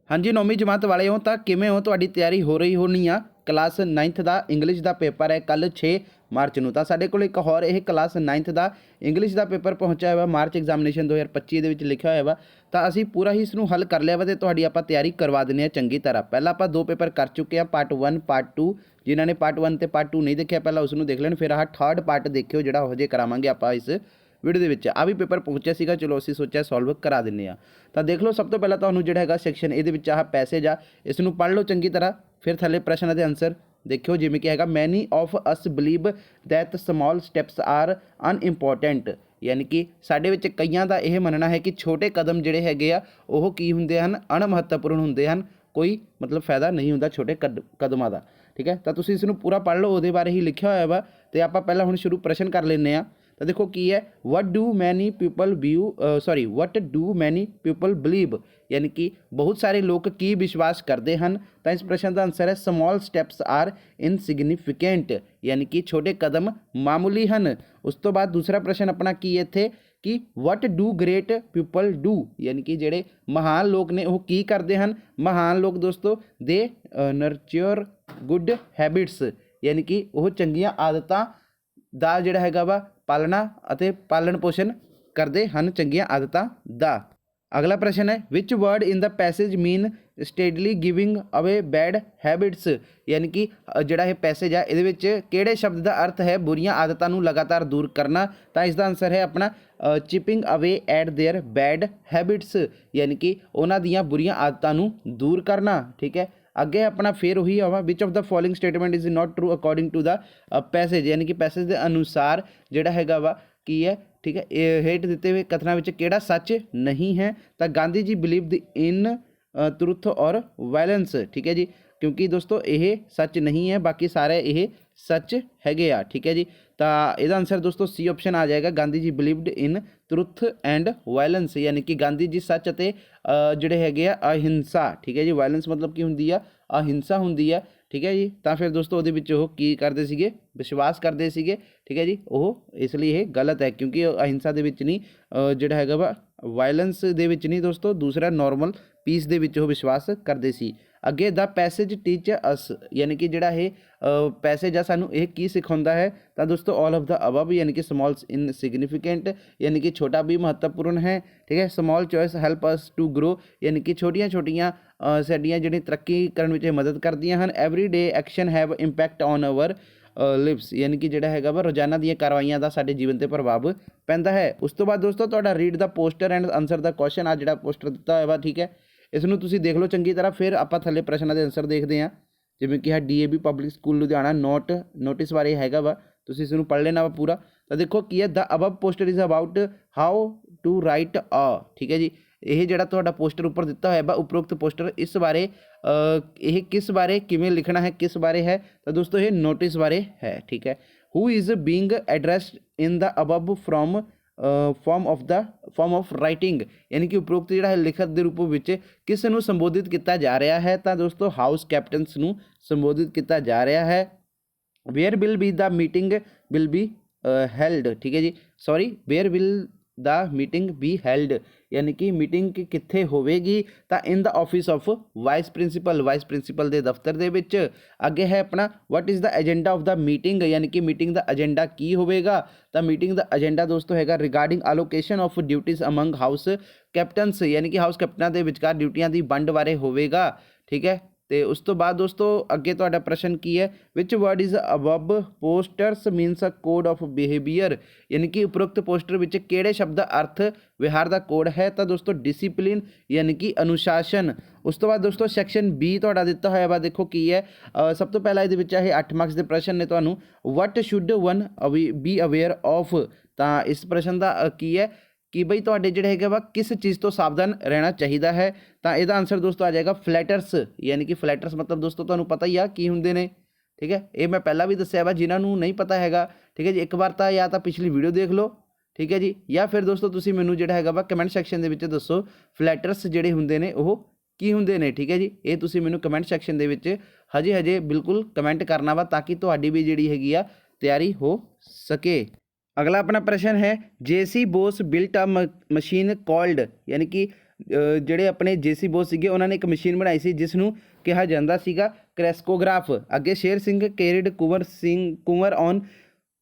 हाँ जी, 9वीं जमात वाले हो तो किवें हो, तुहाडी तैयारी हो रही होनी आ। क्लास 9th का इंग्लिश का पेपर है कल 6 मार्च ਨੂੰ। ਤਾਂ ਸਾਡੇ ਕੋਲ ਇੱਕ ਹੋਰ ਇਹ ਕਲਾਸ 9th ਦਾ ਇੰਗਲਿਸ਼ ਦਾ ਪੇਪਰ ਪਹੁੰਚਿਆ ਹੋਇਆ ਮਾਰਚ ਐਗਜ਼ਾਮੀਨੇਸ਼ਨ 2025 ਦੇ ਵਿੱਚ ਲਿਖਿਆ ਹੋਇਆ ਵਾ। ਤਾਂ ਅਸੀਂ ਪੂਰਾ ਹੀ ਇਸ ਨੂੰ ਹੱਲ ਕਰ ਲਿਆ ਵਾ ਤੇ ਤੁਹਾਡੀ ਆਪਾਂ ਤਿਆਰੀ ਕਰਵਾ ਦਿੰਦੇ ਆ ਚੰਗੀ ਤਰ੍ਹਾਂ। ਪਹਿਲਾਂ ਆਪਾਂ ਦੋ ਪੇਪਰ ਕਰ ਚੁੱਕੇ ਆ, ਪਾਰਟ 1 ਪਾਰਟ 2। ਜਿਨ੍ਹਾਂ ਨੇ ਪਾਰਟ 1 ਤੇ ਪਾਰਟ 2 ਨਹੀਂ ਦੇਖਿਆ ਪਹਿਲਾਂ ਉਸ ਨੂੰ ਦੇਖ ਲੈਣ, ਫਿਰ ਆਹ ਥਰਡ ਪਾਰਟ ਦੇਖਿਓ ਜਿਹੜਾ ਉਹ ਜੇ ਕਰਾਵਾਂਗੇ ਆਪਾਂ ਇਸ ਵੀਡੀਓ ਦੇ ਵਿੱਚ। ਆ ਵੀ ਪੇਪਰ ਪਹੁੰਚਿਆ ਸੀਗਾ, ਚਲੋ ਅਸੀਂ ਸੋਚਿਆ ਸੋਲਵ ਕਰਾ ਦਿੰਦੇ ਆ। ਤਾਂ ਦੇਖ ਲਓ, ਸਭ ਤੋਂ ਪਹਿਲਾਂ ਤੁਹਾਨੂੰ ਜਿਹੜਾ ਹੈਗਾ ਸੈਕਸ਼ਨ ਇਹਦੇ ਵਿੱਚ ਆਹ ਪੈਸੇਜ ਆ, ਇਸ ਨੂੰ ਪੜ੍ਹ ਲਓ ਚੰਗੀ ਤਰ੍ਹਾਂ। ਫਿਰ ਥੱਲੇ ਪ੍ਰਸ਼ਨ ਅਤੇ ਆਨਸਰ ਦੇਖਿਓ, ਜਿਵੇਂ ਕਿ ਹੈਗਾ many of us believe that small steps are unimportant. ਯਾਨੀ ਕਿ ਸਾਡੇ ਵਿੱਚ ਕਈਆਂ ਦਾ ਇਹ ਮੰਨਣਾ ਹੈ ਕਿ ਛੋਟੇ ਕਦਮ ਜਿਹੜੇ ਹੈਗੇ ਆ ਉਹ ਕੀ ਹੁੰਦੇ ਹਨ, ਅਣਮਹੱਤਵਪੂਰਨ ਹੁੰਦੇ ਹਨ। ਕੋਈ ਮਤਲਬ ਫਾਇਦਾ ਨਹੀਂ ਹੁੰਦਾ ਛੋਟੇ ਕਦਮਾਂ ਦਾ। ਠੀਕ ਹੈ, ਤਾਂ ਤੁਸੀਂ ਇਸ ਨੂੰ ਪੂਰਾ ਪੜ੍ਹ ਲਓ, ਉਹਦੇ ਬਾਰੇ ਹੀ ਲਿਖਿਆ ਹੋਇਆ ਵਾ। ਅਤੇ ਆਪਾਂ ਪਹਿਲਾਂ ਹੁਣ ਸ਼ੁਰੂ ਪ੍ਰਸ਼ਨ ਕਰ ਲੈਂਦੇ ਹਾਂ। ਤਾਂ ਦੇਖੋ ਕੀ ਹੈ, ਵਟ ਡੂ ਮੈਨੀ ਪੀਪਲ ਬਲੀਵ, ਯਾਨੀ ਕਿ ਬਹੁਤ ਸਾਰੇ ਲੋਕ ਕੀ ਵਿਸ਼ਵਾਸ ਕਰਦੇ ਹਨ। ਤਾਂ ਇਸ ਪ੍ਰਸ਼ਨ ਦਾ ਆਨਸਰ ਹੈ ਸਮੋਲ ਸਟੈਪਸ ਆਰ ਇਨਸਿਗਨੀਫਿਕੈਂਟ, ਯਾਨੀ ਕਿ ਛੋਟੇ ਕਦਮ ਮਾਮੂਲੀ ਹਨ। ਉਸ ਤੋਂ ਬਾਅਦ ਦੂਸਰਾ ਪ੍ਰਸ਼ਨ ਆਪਣਾ ਕੀ ਹੈ ਇੱਥੇ ਕਿ ਵਟ ਡੂ ਗ੍ਰੇਟ ਪੀਪਲ ਡੂ, ਯਾਨੀ ਕਿ ਜਿਹੜੇ ਮਹਾਨ ਲੋਕ ਨੇ ਉਹ ਕੀ ਕਰਦੇ ਹਨ। ਮਹਾਨ ਲੋਕ ਦੋਸਤੋ ਦੇ ਨਰਚਰ ਗੁੱਡ ਹੈਬਿਟਸ, ਯਾਨੀ ਕਿ ਉਹ ਚੰਗੀਆਂ ਆਦਤਾਂ ਦਾ ਜਿਹੜਾ ਹੈਗਾ ਵਾ ਪਾਲਣਾ ਅਤੇ ਪਾਲਣ ਪੋਸ਼ਣ ਕਰਦੇ ਹਨ, ਚੰਗੀਆਂ ਆਦਤਾਂ ਦਾ। ਅਗਲਾ ਪ੍ਰਸ਼ਨ ਹੈ which word in the passage mean steadily giving away bad habits, ਯਾਨੀ ਕਿ ਜਿਹੜਾ ਇਹ ਪੈਸੇਜ ਆ ਇਹਦੇ ਵਿੱਚ ਕਿਹੜੇ ਸ਼ਬਦ ਦਾ ਅਰਥ ਹੈ ਬੁਰੀਆਂ ਆਦਤਾਂ ਨੂੰ ਲਗਾਤਾਰ ਦੂਰ ਕਰਨਾ। ਤਾਂ ਇਸ ਦਾ ਆਨਸਰ ਹੈ ਆਪਣਾ ਚਿਪਿੰਗ ਅਵੇ ਐਟ ਦੇਅਰ ਬੈਡ ਹੈਬਿਟਸ, ਯਾਨੀ ਕਿ ਉਹਨਾਂ ਦੀਆਂ ਬੁਰੀਆਂ ਆਦਤਾਂ ਨੂੰ ਦੂਰ ਕਰਨਾ। ਠੀਕ ਹੈ, ਅੱਗੇ ਆਪਣਾ ਫਿਰ ਉਹੀ ਆਵਾ ਵਿਚ of the following statement is not true according to the passage, ਯਾਨੀ ਕਿ ਪੈਸੇਜ ਦੇ ਅਨੁਸਾਰ ਜਿਹੜਾ ਹੈਗਾ ਵਾ ਕੀ ਹੈ। ਠੀਕ ਹੈ, ਹੇਠ ਦਿੱਤੇ ਹੋਏ ਕਥਨਾਂ ਵਿੱਚ ਕਿਹੜਾ ਸੱਚ ਨਹੀਂ ਹੈ। ਤਾਂ ਗਾਂਧੀ ਜੀ ਬਿਲੀਵਡ ਇਨ ਟਰੁਥ ਔਰ ਵਾਇਲੈਂਸ। ਠੀਕ ਹੈ ਜੀ, ਕਿਉਂਕਿ ਦੋਸਤੋ ਇਹ ਸੱਚ ਨਹੀਂ ਹੈ, ਬਾਕੀ ਸਾਰੇ ਇਹ ਸੱਚ ਹੈਗੇ ਆ। ਠੀਕ ਹੈ ਜੀ, ਤਾਂ ਇਹਦਾ ਆਨਸਰ ਦੋਸਤੋ ਸੀ ਆਪਸ਼ਨ ਆ ਜਾਏਗਾ, ਗਾਂਧੀ ਜੀ ਬਿਲੀਵਡ ਇਨ ਟਰੁਥ ਐਂਡ ਵਾਇਲੈਂਸ, ਯਾਨੀ ਕਿ ਗਾਂਧੀ ਜੀ ਸੱਚ ਅਤੇ ਜਿਹੜੇ ਹੈਗੇ ਆ ਅਹਿੰਸਾ। ਠੀਕ ਹੈ ਜੀ, ਵਾਇਲੈਂਸ ਮਤਲਬ ਕੀ ਹੁੰਦੀ ਆ, ਅਹਿੰਸਾ ਹੁੰਦੀ ਆ। ਠੀਕ ਹੈ ਜੀ, ਤਾਂ ਫਿਰ ਦੋਸਤੋ ਉਹਦੇ ਵਿੱਚ ਉਹ ਕੀ ਕਰਦੇ ਸੀਗੇ, ਵਿਸ਼ਵਾਸ ਕਰਦੇ ਸੀਗੇ। ਠੀਕ ਹੈ ਜੀ, ਉਹ ਇਸ ਲਈ ਇਹ ਗਲਤ ਹੈ ਕਿਉਂਕਿ ਅਹਿੰਸਾ ਦੇ ਵਿੱਚ ਨਹੀਂ ਜਿਹੜਾ ਹੈਗਾ ਵਾ ਵਾਇਲੈਂਸ ਦੇ ਵਿੱਚ ਨਹੀਂ ਦੋਸਤੋ, ਦੂਸਰਾ ਨੋਰਮਲ ਪੀਸ ਦੇ ਵਿੱਚ ਉਹ ਵਿਸ਼ਵਾਸ ਕਰਦੇ ਸੀ। ਅੱਗੇ ਦਾ ਪੈਸੇਜ ਟੀਚ ਅਸ, ਯਾਨੀ ਕਿ ਜਿਹੜਾ ਇਹ ਪੈਸੇਜ ਆ ਸਾਨੂੰ ਇਹ ਕੀ ਸਿਖਾਉਂਦਾ ਹੈ। ਤਾਂ ਦੋਸਤੋ ਆਲ ਆਫ ਦਾ ਅਬਵ, ਯਾਨੀ ਕਿ ਸਮਾਲ ਇਨਸਿਗਨੀਫਿਕੈਂਟ, ਯਾਨੀ ਕਿ ਛੋਟਾ ਵੀ ਮਹੱਤਵਪੂਰਨ ਹੈ। ਠੀਕ ਹੈ, small choice help us to grow, ਯਾਨੀ ਕਿ ਛੋਟੀਆਂ ਛੋਟੀਆਂ ਸਾਡੀਆਂ ਜਿਹੜੀਆਂ ਤਰੱਕੀ ਕਰਨ ਵਿੱਚ ਮਦਦ ਕਰਦੀਆਂ ਹਨ। Every day action have impact on our lives, ਯਾਨੀ ਕਿ ਜਿਹੜਾ ਹੈਗਾ ਵਾ ਰੋਜ਼ਾਨਾ ਦੀਆਂ ਕਾਰਵਾਈਆਂ ਦਾ ਸਾਡੇ ਜੀਵਨ 'ਤੇ ਪ੍ਰਭਾਵ ਪੈਂਦਾ ਹੈ। ਉਸ ਤੋਂ ਬਾਅਦ ਦੋਸਤੋ ਤੁਹਾਡਾ read the poster and answer the question ਆ ਜਿਹੜਾ ਪੋਸਟਰ ਦਿੱਤਾ ਹੋਇਆ ਵਾ। ਠੀਕ ਹੈ, ਇਸ ਨੂੰ ਤੁਸੀਂ ਦੇਖ ਲਓ ਚੰਗੀ ਤਰ੍ਹਾਂ, ਫਿਰ ਆਪਾਂ ਥੱਲੇ ਪ੍ਰਸ਼ਨਾਂ ਦੇ ਆਨਸਰ ਦੇਖਦੇ ਹਾਂ। ਜਿਵੇਂ ਕਿ DAV public school Ludhiana notice ਬਾਰੇ ਹੈਗਾ ਵਾ, ਤੁਸੀਂ ਇਸ ਨੂੰ ਪੜ੍ਹ ਲੈਣਾ ਵਾ ਪੂਰਾ। ਤਾਂ ਦੇਖੋ ਕੀ ਹੈ, the above poster is about how to write a. ਠੀਕ ਹੈ ਜੀ, ਇਹ ਜਿਹੜਾ ਤੁਹਾਡਾ ਪੋਸਟਰ ਉੱਪਰ ਦਿੱਤਾ ਹੋਇਆ ਵਾ ਉਪਰੋਕਤ ਪੋਸਟਰ, ਇਸ ਬਾਰੇ ਇਹ ਕਿਸ ਬਾਰੇ ਕਿਵੇਂ ਲਿਖਣਾ ਹੈ, ਕਿਸ ਬਾਰੇ ਹੈ। ਤਾਂ ਦੋਸਤੋ ਇਹ ਨੋਟਿਸ ਬਾਰੇ ਹੈ। ਠੀਕ ਹੈ, who is being addressed in the above form of writing, ਯਾਨੀ ਕਿ ਉਪਰੋਕਤ ਜਿਹੜਾ ਹੈ ਲਿਖਤ ਦੇ ਰੂਪ ਵਿੱਚ ਕਿਸ ਨੂੰ ਸੰਬੋਧਿਤ ਕੀਤਾ ਜਾ ਰਿਹਾ ਹੈ। ਤਾਂ ਦੋਸਤੋ ਹਾਊਸ ਕੈਪਟਨਸ ਨੂੰ ਸੰਬੋਧਿਤ ਕੀਤਾ ਜਾ ਰਿਹਾ ਹੈ। Where will be the meeting will be held. ਠੀਕ ਹੈ ਜੀ, where will the meeting be held, ਯਾਨੀ ਕਿ ਮੀਟਿੰਗ ਕਿੱਥੇ ਹੋਵੇਗੀ। ਤਾਂ in the office of vice principal ਦੇ ਦਫ਼ਤਰ ਦੇ ਵਿੱਚ। ਅੱਗੇ ਹੈ ਆਪਣਾ what is the agenda of the meeting, ਯਾਨੀ ਕਿ ਮੀਟਿੰਗ ਦਾ ਏਜੰਡਾ ਕੀ ਹੋਵੇਗਾ। ਤਾਂ ਮੀਟਿੰਗ ਦਾ ਏਜੰਡਾ ਦੋਸਤੋ ਹੈਗਾ regarding allocation of duties among house captains, ਯਾਨੀ ਕਿ ਹਾਊਸ ਕੈਪਟਨਾਂ ਦੇ ਵਿਚਕਾਰ ਡਿਊਟੀਆਂ ਦੀ ਵੰਡ ਬਾਰੇ ਹੋਵੇਗਾ। ਠੀਕ ਹੈ, ਤੇ ਉਸ ਤੋਂ ਬਾਅਦ ਦੋਸਤੋ ਅੱਗੇ ਤੁਹਾਡਾ ਪ੍ਰਸ਼ਨ ਕੀ ਹੈ, which word is above posters means a code of behaviour, ਯਾਨੀ ਕਿ ਉਪਰੋਕਤ ਪੋਸਟਰ ਵਿੱਚ ਕਿਹੜੇ ਸ਼ਬਦ ਦਾ ਅਰਥ ਵਿਹਾਰ ਦਾ ਕੋਡ ਹੈ। ਤਾਂ ਦੋਸਤੋ ਡਿਸਿਪਲਿਨ, ਯਾਨੀ ਕਿ ਅਨੁਸ਼ਾਸਨ। ਉਸ ਤੋਂ ਬਾਅਦ ਦੋਸਤੋ ਸੈਕਸ਼ਨ B ਤੁਹਾਡਾ ਦਿੱਤਾ ਹੋਇਆ ਵਾ, ਦੇਖੋ ਕੀ ਹੈ। ਸਭ ਤੋਂ ਪਹਿਲਾਂ ਇਹਦੇ ਵਿੱਚ ਇਹ 8 ਮਾਰਕਸ ਦੇ ਪ੍ਰਸ਼ਨ ਨੇ ਤੁਹਾਨੂੰ, what should one be aware of. ਤਾਂ ਇਸ ਪ੍ਰਸ਼ਨ ਦਾ ਕੀ ਹੈ ਕਿ ਬਈ ਤੁਹਾਡੇ ਜਿਹੜੇ ਹੈਗੇ ਵਾ ਕਿਸ ਚੀਜ਼ ਤੋਂ ਸਾਵਧਾਨ ਰਹਿਣਾ ਚਾਹੀਦਾ ਹੈ। ਤਾਂ ਇਹਦਾ ਆਨਸਰ ਦੋਸਤੋ ਆ ਜਾਏਗਾ ਫਲੈਟਰਸ, ਯਾਨੀ ਕਿ ਫਲੈਟਰਸ ਮਤਲਬ ਦੋਸਤੋ ਤੁਹਾਨੂੰ ਪਤਾ ਹੀ ਆ ਕੀ ਹੁੰਦੇ ਨੇ। ਠੀਕ ਹੈ, ਇਹ ਮੈਂ ਪਹਿਲਾਂ ਵੀ ਦੱਸਿਆ ਵਾ, ਜਿਨ੍ਹਾਂ ਨੂੰ ਨਹੀਂ ਪਤਾ ਹੈਗਾ ਠੀਕ ਹੈ ਜੀ ਇੱਕ ਵਾਰ ਤਾਂ ਜਾਂ ਤਾਂ ਪਿਛਲੀ ਵੀਡੀਓ ਦੇਖ ਲਓ। ਠੀਕ ਹੈ ਜੀ, ਜਾਂ ਫਿਰ ਦੋਸਤੋ ਤੁਸੀਂ ਮੈਨੂੰ ਜਿਹੜਾ ਹੈਗਾ ਵਾ ਕਮੈਂਟ ਸੈਕਸ਼ਨ ਦੇ ਵਿੱਚ ਦੱਸੋ ਫਲੈਟਰਸ ਜਿਹੜੇ ਹੁੰਦੇ ਨੇ ਉਹ ਕੀ ਹੁੰਦੇ ਨੇ। ਠੀਕ ਹੈ ਜੀ, ਇਹ ਤੁਸੀਂ ਮੈਨੂੰ ਕਮੈਂਟ ਸੈਕਸ਼ਨ ਦੇ ਵਿੱਚ ਹਜੇ ਬਿਲਕੁਲ ਕਮੈਂਟ ਕਰਨਾ ਵਾ ਤਾਂ ਕਿ ਤੁਹਾਡੀ ਵੀ ਜਿਹੜੀ ਹੈਗੀ ਆ ਤਿਆਰੀ ਹੋ ਸਕੇ। ਅਗਲਾ ਆਪਣਾ ਪ੍ਰਸ਼ਨ ਹੈ JC ਬੋਸ ਬਿਲਟ ਅ ਮਸ਼ੀਨ ਕਾਲਡ, यानी कि ਜਿਹੜੇ ਆਪਣੇ ਜੇਸੀ ਬੋਸ ਸੀਗੇ ਉਹਨਾਂ ਨੇ ਇੱਕ ਮਸ਼ੀਨ ਬਣਾਈ ਸੀ ਜਿਸ ਨੂੰ ਕਿਹਾ ਜਾਂਦਾ ਸੀਗਾ ਕ੍ਰੈਸਕੋਗ੍ਰਾਫ। ਅੱਗੇ Sher Singh carried Kunwar on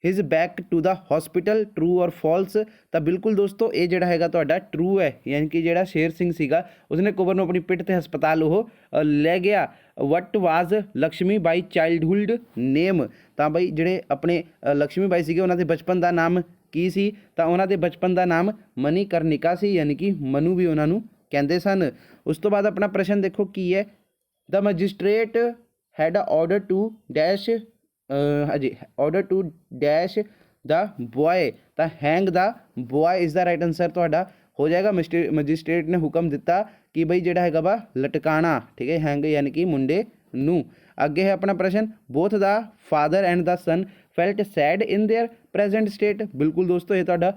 his back to the hospital, true or false. ਤਾਂ ਬਿਲਕੁਲ ਦੋਸਤੋ ਇਹ ਜਿਹੜਾ ਹੈਗਾ ਤੁਹਾਡਾ ਟਰੂ ਹੈ, ਯਾਨੀ ਕਿ ਜਿਹੜਾ ਸ਼ੇਰ ਸਿੰਘ ਸੀਗਾ ਉਸਨੇ ਕੁੰਵਰ ਨੂੰ ਆਪਣੀ ਪਿੱਠ ਤੇ ਹਸਪਤਾਲ ਉਹ ਲੈ ਗਿਆ। ਵਟ ਵਾਜ਼ ਲక్ష్ਮੀ ਬਾਈ ਚਾਈਲਡਹੁੱਡ ਨੇਮ। ਤਾਂ ਬਈ ਜਿਹੜੇ ਆਪਣੇ ਲక్ష్ਮੀ ਬਾਈ ਸੀਗੇ ਉਹਨਾਂ ਦੇ ਬਚਪਨ ਦਾ ਨਾਮ ਕੀ ਸੀ? ਤਾਂ ਉਹਨਾਂ ਦੇ ਬਚਪਨ ਦਾ ਨਾਮ ਮਨੀਕਰਨਿਕਾ ਸੀ, ਯਾਨੀ ਕਿ ਮਨੂ ਵੀ ਉਹਨਾਂ ਨੂੰ ਕਹਿੰਦੇ ਸਨ। ਉਸ ਤੋਂ ਬਾਅਦ ਆਪਣਾ ਪ੍ਰਸ਼ਨ ਦੇਖੋ ਕੀ ਹੈ। The magistrate had order to dash order to dash the boy. ਤਾਂ hang the boy is the right answer ਤੁਹਾਡਾ ਹੋ ਜਾਏਗਾ। ਮੈਜਿਸਟ੍ਰੇਟ ਨੇ ਹੁਕਮ ਦਿੱਤਾ ਕਿ ਬਈ ਜਿਹੜਾ ਹੈਗਾ ਵਾ ਲਟਕਾਣਾ, ਠੀਕ ਹੈ, ਹੈਂਗ ਯਾਨੀ ਕਿ ਮੁੰਡੇ ਨੂੰ। ਅੱਗੇ ਹੈ ਆਪਣਾ ਪ੍ਰਸ਼ਨ, both the father and the son felt sad in their present state. ਬਿਲਕੁਲ ਦੋਸਤੋ ਇਹ ਤੁਹਾਡਾ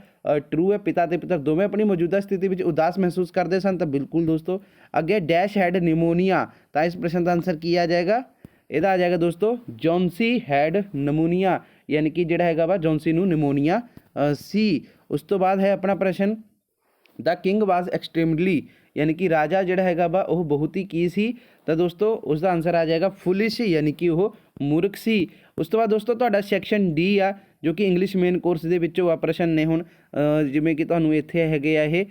ਟਰੂ ਹੈ, ਪਿਤਾ ਤੇ ਪੁੱਤਰ ਦੋਵੇਂ ਆਪਣੀ ਮੌਜੂਦਾ ਸਥਿਤੀ ਵਿੱਚ ਉਦਾਸ ਮਹਿਸੂਸ ਕਰਦੇ ਸਨ। ਤਾਂ ਬਿਲਕੁਲ ਦੋਸਤੋ। ਅੱਗੇ ਡੈਸ਼ ਹੈਡ ਨਿਮੋਨੀਆ। ਤਾਂ ਇਸ ਪ੍ਰਸ਼ਨ ਦਾ ਆਂਸਰ ਕੀ ਆ ਜਾਏਗਾ? ਇਹਦਾ ਆ ਜਾਏਗਾ ਦੋਸਤੋ ਜੌਨਸੀ ਹੈਡ ਨਮੂਨੀਆ, ਯਾਨੀ ਕਿ ਜਿਹੜਾ ਹੈਗਾ ਵਾ ਜੌਨਸੀ ਨੂੰ ਨਿਮੋਨੀਆ ਸੀ। ਉਸ ਤੋਂ ਬਾਅਦ ਹੈ ਆਪਣਾ ਪ੍ਰਸ਼ਨ, ਦ ਕਿੰਗ ਵਾਜ਼ ਐਕਸਟ੍ਰੀਮਲੀ, ਯਾਨੀ ਕਿ ਰਾਜਾ ਜਿਹੜਾ ਹੈਗਾ ਵਾ ਉਹ ਬਹੁਤ ਹੀ ਕੀ ਸੀ? ਤਾਂ ਦੋਸਤੋ ਉਸ ਦਾ ਆਂਸਰ ਆ ਜਾਏਗਾ ਫੁਲਿਸ਼, ਯਾਨੀ ਕਿ ਉਹ ਮੂਰਖ ਸੀ। ਉਸ ਤੋਂ ਬਾਅਦ ਦੋਸਤੋ ਤੁਹਾਡਾ ਸੈਕਸ਼ਨ ਡੀ ਆ ਜੋ ਕਿ ਇੰਗਲਿਸ਼ ਮੇਨ ਕੋਰਸ ਦੇ ਵਿੱਚੋਂ ਆ ਪ੍ਰਸ਼ਨ ਨੇ। ਹੁਣ ਜਿਵੇਂ ਕਿ ਤੁਹਾਨੂੰ ਇੱਥੇ ਹੈਗੇ ਆ ਇਹ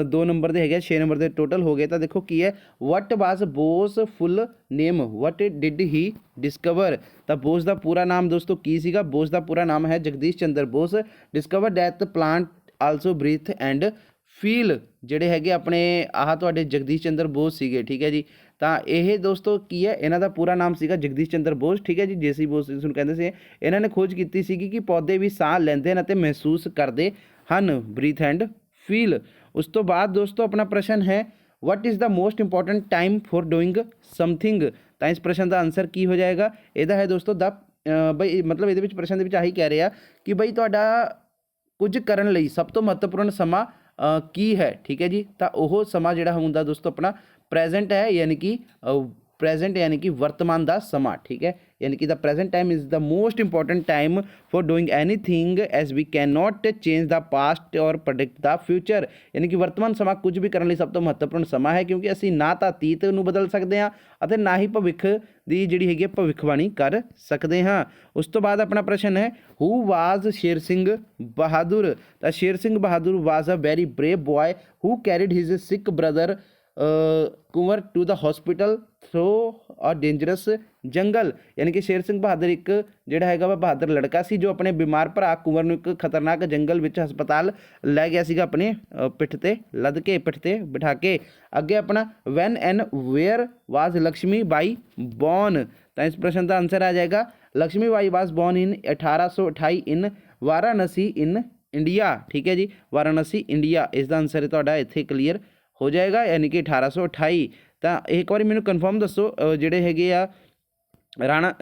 2 ਨੰਬਰ ਦੇ ਹੈਗੇ, 6 ਨੰਬਰ ਦੇ ਟੋਟਲ ਹੋ ਗਏ। ਤਾਂ ਦੇਖੋ ਕੀ ਹੈ, ਵਟ ਵਾਜ਼ ਬੋਸ ਫੁੱਲ ਨੇਮ, ਵਟ ਡਿਡ ਹੀ ਡਿਸਕਵਰ। ਤਾਂ ਬੋਸ ਦਾ ਪੂਰਾ ਨਾਮ ਦੋਸਤੋ ਕੀ ਸੀਗਾ? ਬੋਸ ਦਾ ਪੂਰਾ ਨਾਮ ਹੈ Jagdish Chandra Bose. Discover that plant also breathe and feel, ਜਿਹੜੇ ਹੈਗੇ ਆਪਣੇ ਆਹ ਤੁਹਾਡੇ ਜਗਦੀਸ਼ ਚੰਦਰ ਬੋਸ ਸੀਗੇ, ਠੀਕ ਹੈ ਜੀ। ਤਾਂ ਇਹ ਦੋਸਤੋ ਕੀ ਹੈ, ਇਹਨਾਂ ਦਾ ਪੂਰਾ ਨਾਮ ਸੀਗਾ ਜਗਦੀਸ਼ ਚੰਦਰ ਬੋਸ, ਠੀਕ ਹੈ ਜੀ। ਜੇਸੀ ਬੋਸ ਇਸ ਨੂੰ ਕਹਿੰਦੇ ਸੀ। ਇਹਨਾਂ ਨੇ ਖੋਜ ਕੀਤੀ ਸੀਗੀ ਕਿ ਪੌਦੇ ਵੀ ਸਾਹ ਲੈਂਦੇ ਹਨ ਅਤੇ ਮਹਿਸੂਸ ਕਰਦੇ ਹਨ, ਬਰੀਥ ਐਂਡ ਫੀਲ। ਉਸ ਤੋਂ ਬਾਅਦ ਦੋਸਤੋ ਆਪਣਾ ਪ੍ਰਸ਼ਨ ਹੈ, what is the most important time for doing something. ਤਾਂ ਇਸ ਪ੍ਰਸ਼ਨ ਦਾ ਆਂਸਰ ਕੀ ਹੋ ਜਾਏਗਾ? ਇਹਦਾ ਹੈ ਦੋਸਤੋ ਬਈ ਮਤਲਬ ਇਹਦੇ ਵਿੱਚ ਪ੍ਰਸ਼ਨ ਦੇ ਵਿੱਚ ਆਹੀ ਕਹਿ ਰਿਹਾ ਕਿ ਬਈ ਤੁਹਾਡਾ ਕੁਝ ਕਰਨ ਲਈ ਸਭ ਤੋਂ ਮਹੱਤਵਪੂਰਨ ਸਮਾਂ ਕੀ ਹੈ, ਠੀਕ ਹੈ ਜੀ। ਤਾਂ ਉਹ ਸਮਾਂ ਜਿਹੜਾ ਹੁੰਦਾ ਦੋਸਤੋ ਆਪਣਾ ਪ੍ਰੈਜ਼ੈਂਟ ਹੈ, ਯਾਨੀ ਕਿ ਪ੍ਰੈਜ਼ੈਂਟ ਯਾਨੀ ਕਿ ਵਰਤਮਾਨ ਦਾ ਸਮਾਂ, ਠੀਕ ਹੈ। ਯਾਨੀ ਕਿ the present time is the most important time for doing anything as we can not change the past or predict the future. ਯਾਨੀ ਕਿ ਵਰਤਮਾਨ ਸਮਾਂ ਕੁਝ ਵੀ ਕਰਨ ਲਈ ਸਭ ਤੋਂ ਮਹੱਤਵਪੂਰਨ ਸਮਾਂ ਹੈ, ਕਿਉਂਕਿ ਅਸੀਂ ਨਾ ਤਾਂ ਅਤੀਤ ਨੂੰ ਬਦਲ ਸਕਦੇ ਹਾਂ ਅਤੇ ਨਾ ਹੀ ਭਵਿੱਖ ਦੀ ਜਿਹੜੀ ਹੈਗੀ ਭਵਿੱਖਬਾਣੀ ਕਰ ਸਕਦੇ ਹਾਂ। ਉਸ ਤੋਂ ਬਾਅਦ ਆਪਣਾ ਪ੍ਰਸ਼ਨ ਹੈ, ਹੂ ਵਾਜ਼ ਸ਼ੇਰ ਸਿੰਘ ਬਹਾਦੁਰ। ਤਾਂ Sher Singh Bahadur was a very brave boy who carried his sick brother Kunwar to the hospital through a dangerous jungle. ਯਾਨੀ ਕਿ ਸ਼ੇਰ ਸਿੰਘ ਬਹਾਦਰ ਇੱਕ ਜਿਹੜਾ ਹੈਗਾ ਵਾ ਬਹਾਦਰ ਲੜਕਾ ਸੀ ਜੋ ਆਪਣੇ ਬਿਮਾਰ ਭਰਾ ਕੁੰਵਰ ਨੂੰ ਇੱਕ ਖਤਰਨਾਕ ਜੰਗਲ ਵਿੱਚ ਹਸਪਤਾਲ ਲੈ ਗਿਆ ਸੀਗਾ, ਆਪਣੇ ਪਿੱਠ ਤੇ ਲੱਦ ਕੇ, ਪਿੱਠ ਤੇ ਬਿਠਾ ਕੇ। ਅੱਗੇ ਆਪਣਾ when and where was Lakshmi Bai born. ਤਾਂ ਇਸ ਪ੍ਰਸ਼ਨ ਦਾ ਆਂਸਰ ਆ ਜਾਏਗਾ, Lakshmi Bai was born in 1828 in Varanasi in India, ਠੀਕ ਹੈ ਜੀ, ਵਾਰਾਣਸੀ ਇੰਡੀਆ। ਇਸ ਦਾ ਆਂਸਰ ਤੁਹਾਡਾ ਇੱਥੇ ਕਲੀਅਰ ਹੋ ਜਾਏਗਾ, ਯਾਨੀ ਕਿ 1828। ਤਾਂ ਇੱਕ ਵਾਰੀ ਮੈਨੂੰ ਕਨਫਰਮ ਦੱਸੋ, ਜਿਹੜੇ ਹੈਗੇ ਆ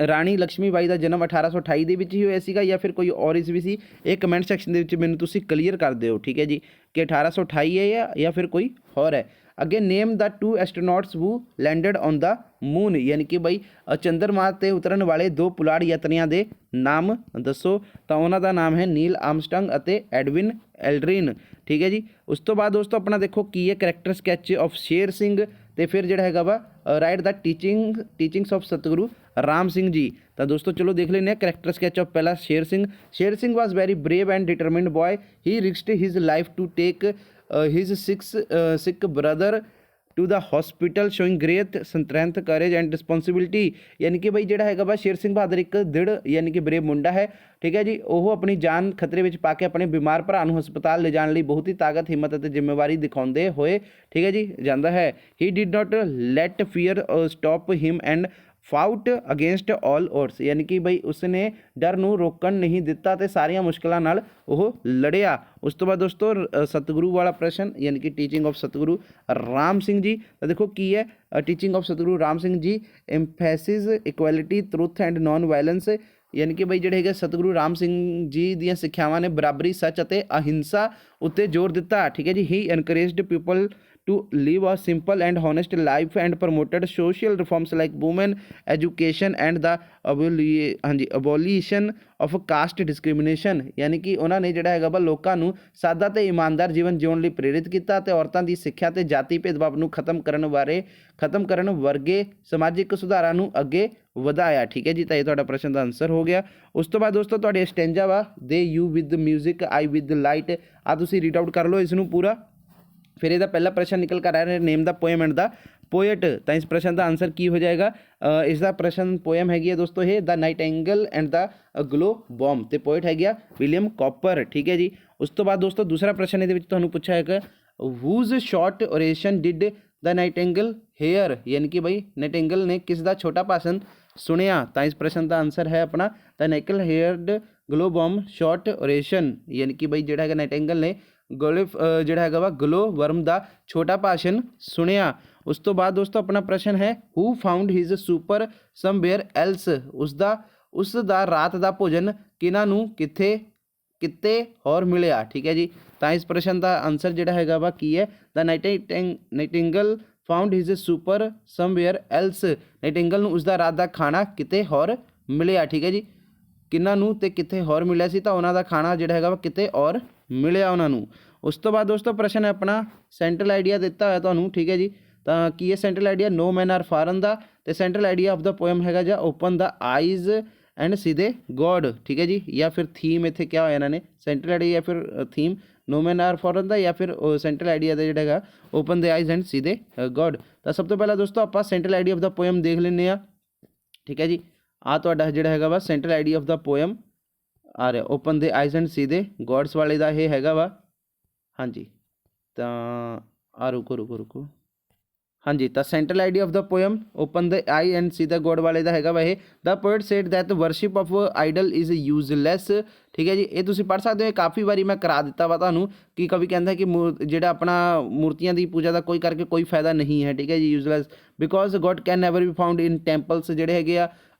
ਰਾਣੀ ਲక్ష్ਮੀ ਬਾਈ ਦਾ ਜਨਮ 1828 ਦੇ ਵਿੱਚ ਹੀ ਹੋਇਆ ਸੀਗਾ ਜਾਂ ਫਿਰ ਕੋਈ ਔਰ ਇਸ ਵੀ ਸੀ? ਇਹ ਕਮੈਂਟ ਸੈਕਸ਼ਨ ਦੇ ਵਿੱਚ ਮੈਨੂੰ ਤੁਸੀਂ ਕਲੀਅਰ ਕਰ ਦਿਓ, ਠੀਕ ਹੈ ਜੀ, ਕਿ 1828 ਹੈ ਜਾਂ ਫਿਰ ਕੋਈ ਹੋਰ ਹੈ। ਅੱਗੇ ਨੇਮ ਦਾ 2 ਐਸਟਰੋਨੌਟਸ ਹੂ ਲੈਂਡਡ ਔਨ ਦਾ ਮੂਨ। ਯਾਨੀ ਕਿ ਬਈ ਚੰਦਰਮਾ 'ਤੇ ਉਤਰਨ ਵਾਲੇ 2 ਪੁਲਾੜ ਯਾਤਰੀਆਂ ਦੇ ਨਾਮ ਦੱਸੋ। ਤਾਂ ਉਹਨਾਂ ਦਾ ਨਾਮ ਹੈ ਨੀਲ ਆਰਮਸਟਰਾਂਗ ਅਤੇ ਐਡਵਿਨ ਐਲਡਰਿਨ, ਠੀਕ ਹੈ ਜੀ। ਉਸ ਤੋਂ ਬਾਅਦ ਦੋਸਤੋ ਆਪਣਾ ਦੇਖੋ ਕੀ ਹੈ, character sketch of Sher Singh, ਤੇ ਫਿਰ ਜਿਹੜਾ ਹੈਗਾ ਵਾ ਰਾਈਟ ਦਾ ਟੀਚਿੰਗਸ ਆਫ ਸਤਿਗੁਰੂ ਰਾਮ ਸਿੰਘ ਜੀ। ਤਾਂ ਦੋਸਤੋ ਚਲੋ ਦੇਖ ਲੈਂਦੇ ਹਾਂ ਕਰੈਕਟਰ ਸਕੈਚ ਆਫ ਪਹਿਲਾ Sher Singh. Sher Singh was very brave and determined boy he risked his life to take his sick brother to the hospital showing great strength courage and responsibility. ਯਾਨੀ ਕਿ ਬਈ ਜਿਹੜਾ ਹੈਗਾ ਵਾ ਸ਼ੇਰ ਸਿੰਘ ਬਹਾਦਰ ਇੱਕ ਦ੍ਰਿੜ ਯਾਨੀ ਕਿ ਬਰੇਵ ਮੁੰਡਾ ਹੈ, ਠੀਕ ਹੈ ਜੀ। ਉਹ ਆਪਣੀ ਜਾਨ ਖਤਰੇ ਵਿੱਚ ਪਾ ਕੇ ਆਪਣੇ ਬਿਮਾਰ ਭਰਾ ਨੂੰ ਹਸਪਤਾਲ ਲਿਜਾਣ ਲਈ ਬਹੁਤ ਹੀ ਤਾਕਤ, ਹਿੰਮਤ ਅਤੇ ਜ਼ਿੰਮੇਵਾਰੀ ਦਿਖਾਉਂਦੇ ਹੋਏ, ਠੀਕ ਹੈ ਜੀ, ਜਾਂਦਾ ਹੈ। He did not let fear stop him and fought against all odds. ਯਾਨੀ ਕਿ ਬਈ ਉਸਨੇ ਡਰ ਨੂੰ ਰੋਕਣ ਨਹੀਂ ਦਿੱਤਾ ਤੇ ਸਾਰੀਆਂ ਮੁਸ਼ਕਲਾਂ ਨਾਲ ਉਹ ਲੜਿਆ। ਉਸ ਤੋਂ ਬਾਅਦ ਦੋਸਤੋ ਸਤਿਗੁਰੂ ਵਾਲਾ ਪ੍ਰਸ਼ਨ, ਯਾਨੀ ਕਿ ਟੀਚਿੰਗ ਆਫ ਸਤਿਗੁਰੂ ਰਾਮ ਸਿੰਘ ਜੀ। ਤਾਂ ਦੇਖੋ ਕੀ ਹੈ, teaching of Satguru Ram Singh ji emphasis equality truth and non violence. ਯਾਨੀ ਕਿ ਬਈ ਜਿਹੜੇ ਹੈਗੇ ਸਤਿਗੁਰੂ ਰਾਮ ਸਿੰਘ ਜੀ ਦੀਆਂ ਸਿੱਖਿਆਵਾਂ ਨੇ ਬਰਾਬਰੀ, ਸੱਚ ਅਤੇ ਅਹਿੰਸਾ ਉੱਤੇ ਜ਼ੋਰ ਦਿੱਤਾ, ਠੀਕ ਹੈ ਜੀ। ਹੀ ਐਨਕਰੇਜਡ to live a simple and honest life and promoted social reforms like women education and the abolition of caste discrimination। यानी कि ਉਹਨਾਂ ਨੇ ਜਿਹੜਾ ਹੈਗਾ ਵਾ ਲੋਕਾਂ ਨੂੰ ਸਾਦਾ ਤੇ ਇਮਾਨਦਾਰ ਜੀਵਨ ਜਿਉਣ ਲਈ ਪ੍ਰੇਰਿਤ ਕੀਤਾ ਤੇ ਔਰਤਾਂ ਦੀ ਸਿੱਖਿਆ ਤੇ ਜਾਤੀ ਭੇਦਭਾਵ ਨੂੰ ਖਤਮ ਕਰਨ ਵਰਗੇ ਸਮਾਜਿਕ ਸੁਧਾਰਾਂ ਨੂੰ ਅੱਗੇ ਵਧਾਇਆ। ਠੀਕ ਹੈ ਜੀ, ਤਾਂ ਇਹ ਤੁਹਾਡਾ ਪ੍ਰਸ਼ਨ ਦਾ ਆਨਸਰ ਹੋ ਗਿਆ। ਉਸ ਤੋਂ ਬਾਅਦ ਦੋਸਤੋ ਤੁਹਾਡੇ ਸਟੈਂਜਾ ਵਾ ਦੇ you with music I with light, ਆ ਤੁਸੀਂ ਰੀਡ ਆਊਟ ਕਰ ਲਓ ਇਸ ਨੂੰ ਪੂਰਾ। ਫਿਰ ਇਹਦਾ ਪਹਿਲਾ ਪ੍ਰਸ਼ਨ ਨਿਕਲ ਕਰ ਆ ਰਿਹਾ ਨੇਮ ਦਾ ਪੋਇਮ ਐਂਡ ਦਾ ਪੋਇਟ, ਤਾਂ ਇਸ ਪ੍ਰਸ਼ਨ ਦਾ ਆਨਸਰ ਕੀ ਹੋ ਜਾਏਗਾ? ਇਸ ਦਾ ਪ੍ਰਸ਼ਨ ਪੋਇਮ ਹੈਗੀ ਹੈ ਦੋਸਤੋ ਇਹ ਦ ਨਾਈਟਿੰਗੇਲ ਐਂਡ ਦਾ ਗਲੋ ਬੋਮ, ਤੇ ਪੋਇਟ ਹੈਗੀ ਆ ਵਿਲੀਅਮ ਕੌਪਰ। ਠੀਕ ਹੈ ਜੀ। ਉਸ ਤੋਂ ਬਾਅਦ ਦੋਸਤੋ ਦੂਸਰਾ ਪ੍ਰਸ਼ਨ ਇਹਦੇ ਵਿੱਚ ਤੁਹਾਨੂੰ ਪੁੱਛਿਆ ਹੈਗਾ whose short oration did the nightingale hear, ਯਾਨੀ ਕਿ ਬਈ ਨਾਈਟਿੰਗੇਲ ਨੇ ਕਿਸ ਦਾ ਛੋਟਾ ਭਾਸ਼ਣ ਸੁਣਿਆ? ਤਾਂ ਇਸ ਪ੍ਰਸ਼ਨ ਦਾ ਆਨਸਰ ਹੈ ਆਪਣਾ ਦ ਨਾਈਟਿੰਗੇਲ ਹੇਅਰਡ ਗਲੋ ਬੋਮ ਸ਼ਾਰਟ ਓਰੇਸ਼ਨ, ਯਾਨੀ ਕਿ ਬਈ ਜਿਹੜਾ ਹੈਗਾ ਨਾਈਟਿੰਗੇਲ ਨੇ ਜਿਹੜਾ ਹੈਗਾ ਵਾ ਗਲੋ ਵਰਮ ਦਾ ਛੋਟਾ ਭਾਸ਼ਣ ਸੁਣਿਆ। ਉਸ ਤੋਂ ਬਾਅਦ ਦੋਸਤੋ ਆਪਣਾ ਪ੍ਰਸ਼ਨ ਹੈ who found his supper somewhere else, ਉਸ ਦਾ ਰਾਤ ਦਾ ਭੋਜਨ ਕਿਹਨਾਂ ਨੂੰ ਕਿਤੇ ਹੋਰ ਮਿਲਿਆ। ਠੀਕ ਹੈ ਜੀ, ਤਾਂ ਇਸ ਪ੍ਰਸ਼ਨ ਦਾ ਆਨਸਰ ਜਿਹੜਾ ਹੈਗਾ ਵਾ ਕੀ ਹੈ? The nightingale found his supper somewhere else, nightingale ਨੂੰ ਉਸਦਾ ਰਾਤ ਦਾ ਖਾਣਾ ਕਿਤੇ ਹੋਰ ਮਿਲਿਆ। ਠੀਕ ਹੈ ਜੀ, ਕਿਹਨਾਂ ਨੂੰ ਤੇ ਕਿਤੇ ਹੋਰ ਮਿਲਿਆ ਸੀ? ਤਾਂ ਉਹਨਾਂ ਦਾ ਖਾਣਾ ਜਿਹੜਾ ਹੈਗਾ ਵਾ ਕਿਤੇ ਹੋਰ ਮਿਲਿਆ ਉਹਨਾਂ ਨੂੰ। ਉਸ ਤੋਂ ਬਾਅਦ ਦੋਸਤੋ ਪ੍ਰਸ਼ਨ ਹੈ ਆਪਣਾ ਸੈਂਟਰਲ ਆਈਡੀਆ ਦਿੱਤਾ ਹੋਇਆ ਤੁਹਾਨੂੰ। ਠੀਕ ਹੈ ਜੀ, ਤਾਂ ਕੀ ਹੈ ਸੈਂਟਰਲ ਆਈਡੀਆ? ਨੋ ਮੈਨ ਆਰ ਫਾਰਨ ਦਾ, ਤੇ central idea of the poem ਹੈਗਾ ਜਾਂ ਓਪਨ ਦਾ ਆਈਜ਼ ਐਂਡ ਸੀ ਦੇ ਗੋਡ। ਠੀਕ ਹੈ ਜੀ, ਜਾਂ ਫਿਰ ਥੀਮ ਇੱਥੇ ਕਿਹਾ ਹੋਇਆ ਇਹਨਾਂ ਨੇ ਸੈਂਟਰਲ ਆਈਡੀਆ ਜਾਂ ਫਿਰ ਥੀਮ ਨੋ ਮੈਨ ਆਰ ਫੋਰਨ ਦਾ, ਜਾਂ ਫਿਰ ਸੈਂਟਰਲ ਆਈਡੀਆ ਦਾ ਜਿਹੜਾ ਹੈਗਾ ਓਪਨ ਦੇ ਆਈਜ਼ ਐਂਡ ਸੀ ਦੇ ਗੋਡ। ਤਾਂ ਸਭ ਤੋਂ ਪਹਿਲਾਂ ਦੋਸਤੋ ਆਪਾਂ central idea of the poem ਦੇਖ ਲੈਂਦੇ ਹਾਂ। ਠੀਕ ਹੈ ਜੀ, ਆ ਤੁਹਾਡਾ ਜਿਹੜਾ ਹੈਗਾ ਵਾ central idea of the poem ਆ ਰਿਹਾ ਓਪਨ ਦੇ ਆਈਜ਼ ਐਂਡ ਸੀ ਦੇ ਗੋਡਸ ਵਾਲੇ ਦਾ ਇਹ ਹੈਗਾ ਵਾ। ਹਾਂਜੀ, ਤਾਂ ਆ ਰੁਕੋ ਹਾਂਜੀ, ਤਾਂ central idea of the poem open the eye and see the god ਵਾਲੇ ਦਾ ਹੈਗਾ ਵਾ ਇਹ the poet said that worship of idol is useless. ਠੀਕ ਹੈ ਜੀ, ਇਹ ਤੁਸੀਂ ਪੜ੍ਹ ਸਕਦੇ ਹੋ, ਇਹ ਕਾਫੀ ਵਾਰੀ ਮੈਂ ਕਰਾ ਦਿੱਤਾ ਵਾ ਤੁਹਾਨੂੰ ਕਿ ਕਵੀ ਕਹਿੰਦਾ ਕਿ ਜਿਹੜਾ ਆਪਣਾ ਮੂਰਤੀਆਂ ਦੀ ਪੂਜਾ ਦਾ ਕੋਈ ਫਾਇਦਾ ਨਹੀਂ ਹੈ। ਠੀਕ ਹੈ ਜੀ, useless because God can never B found in temples, ਜਿਹੜੇ ਹੈਗੇ ਆ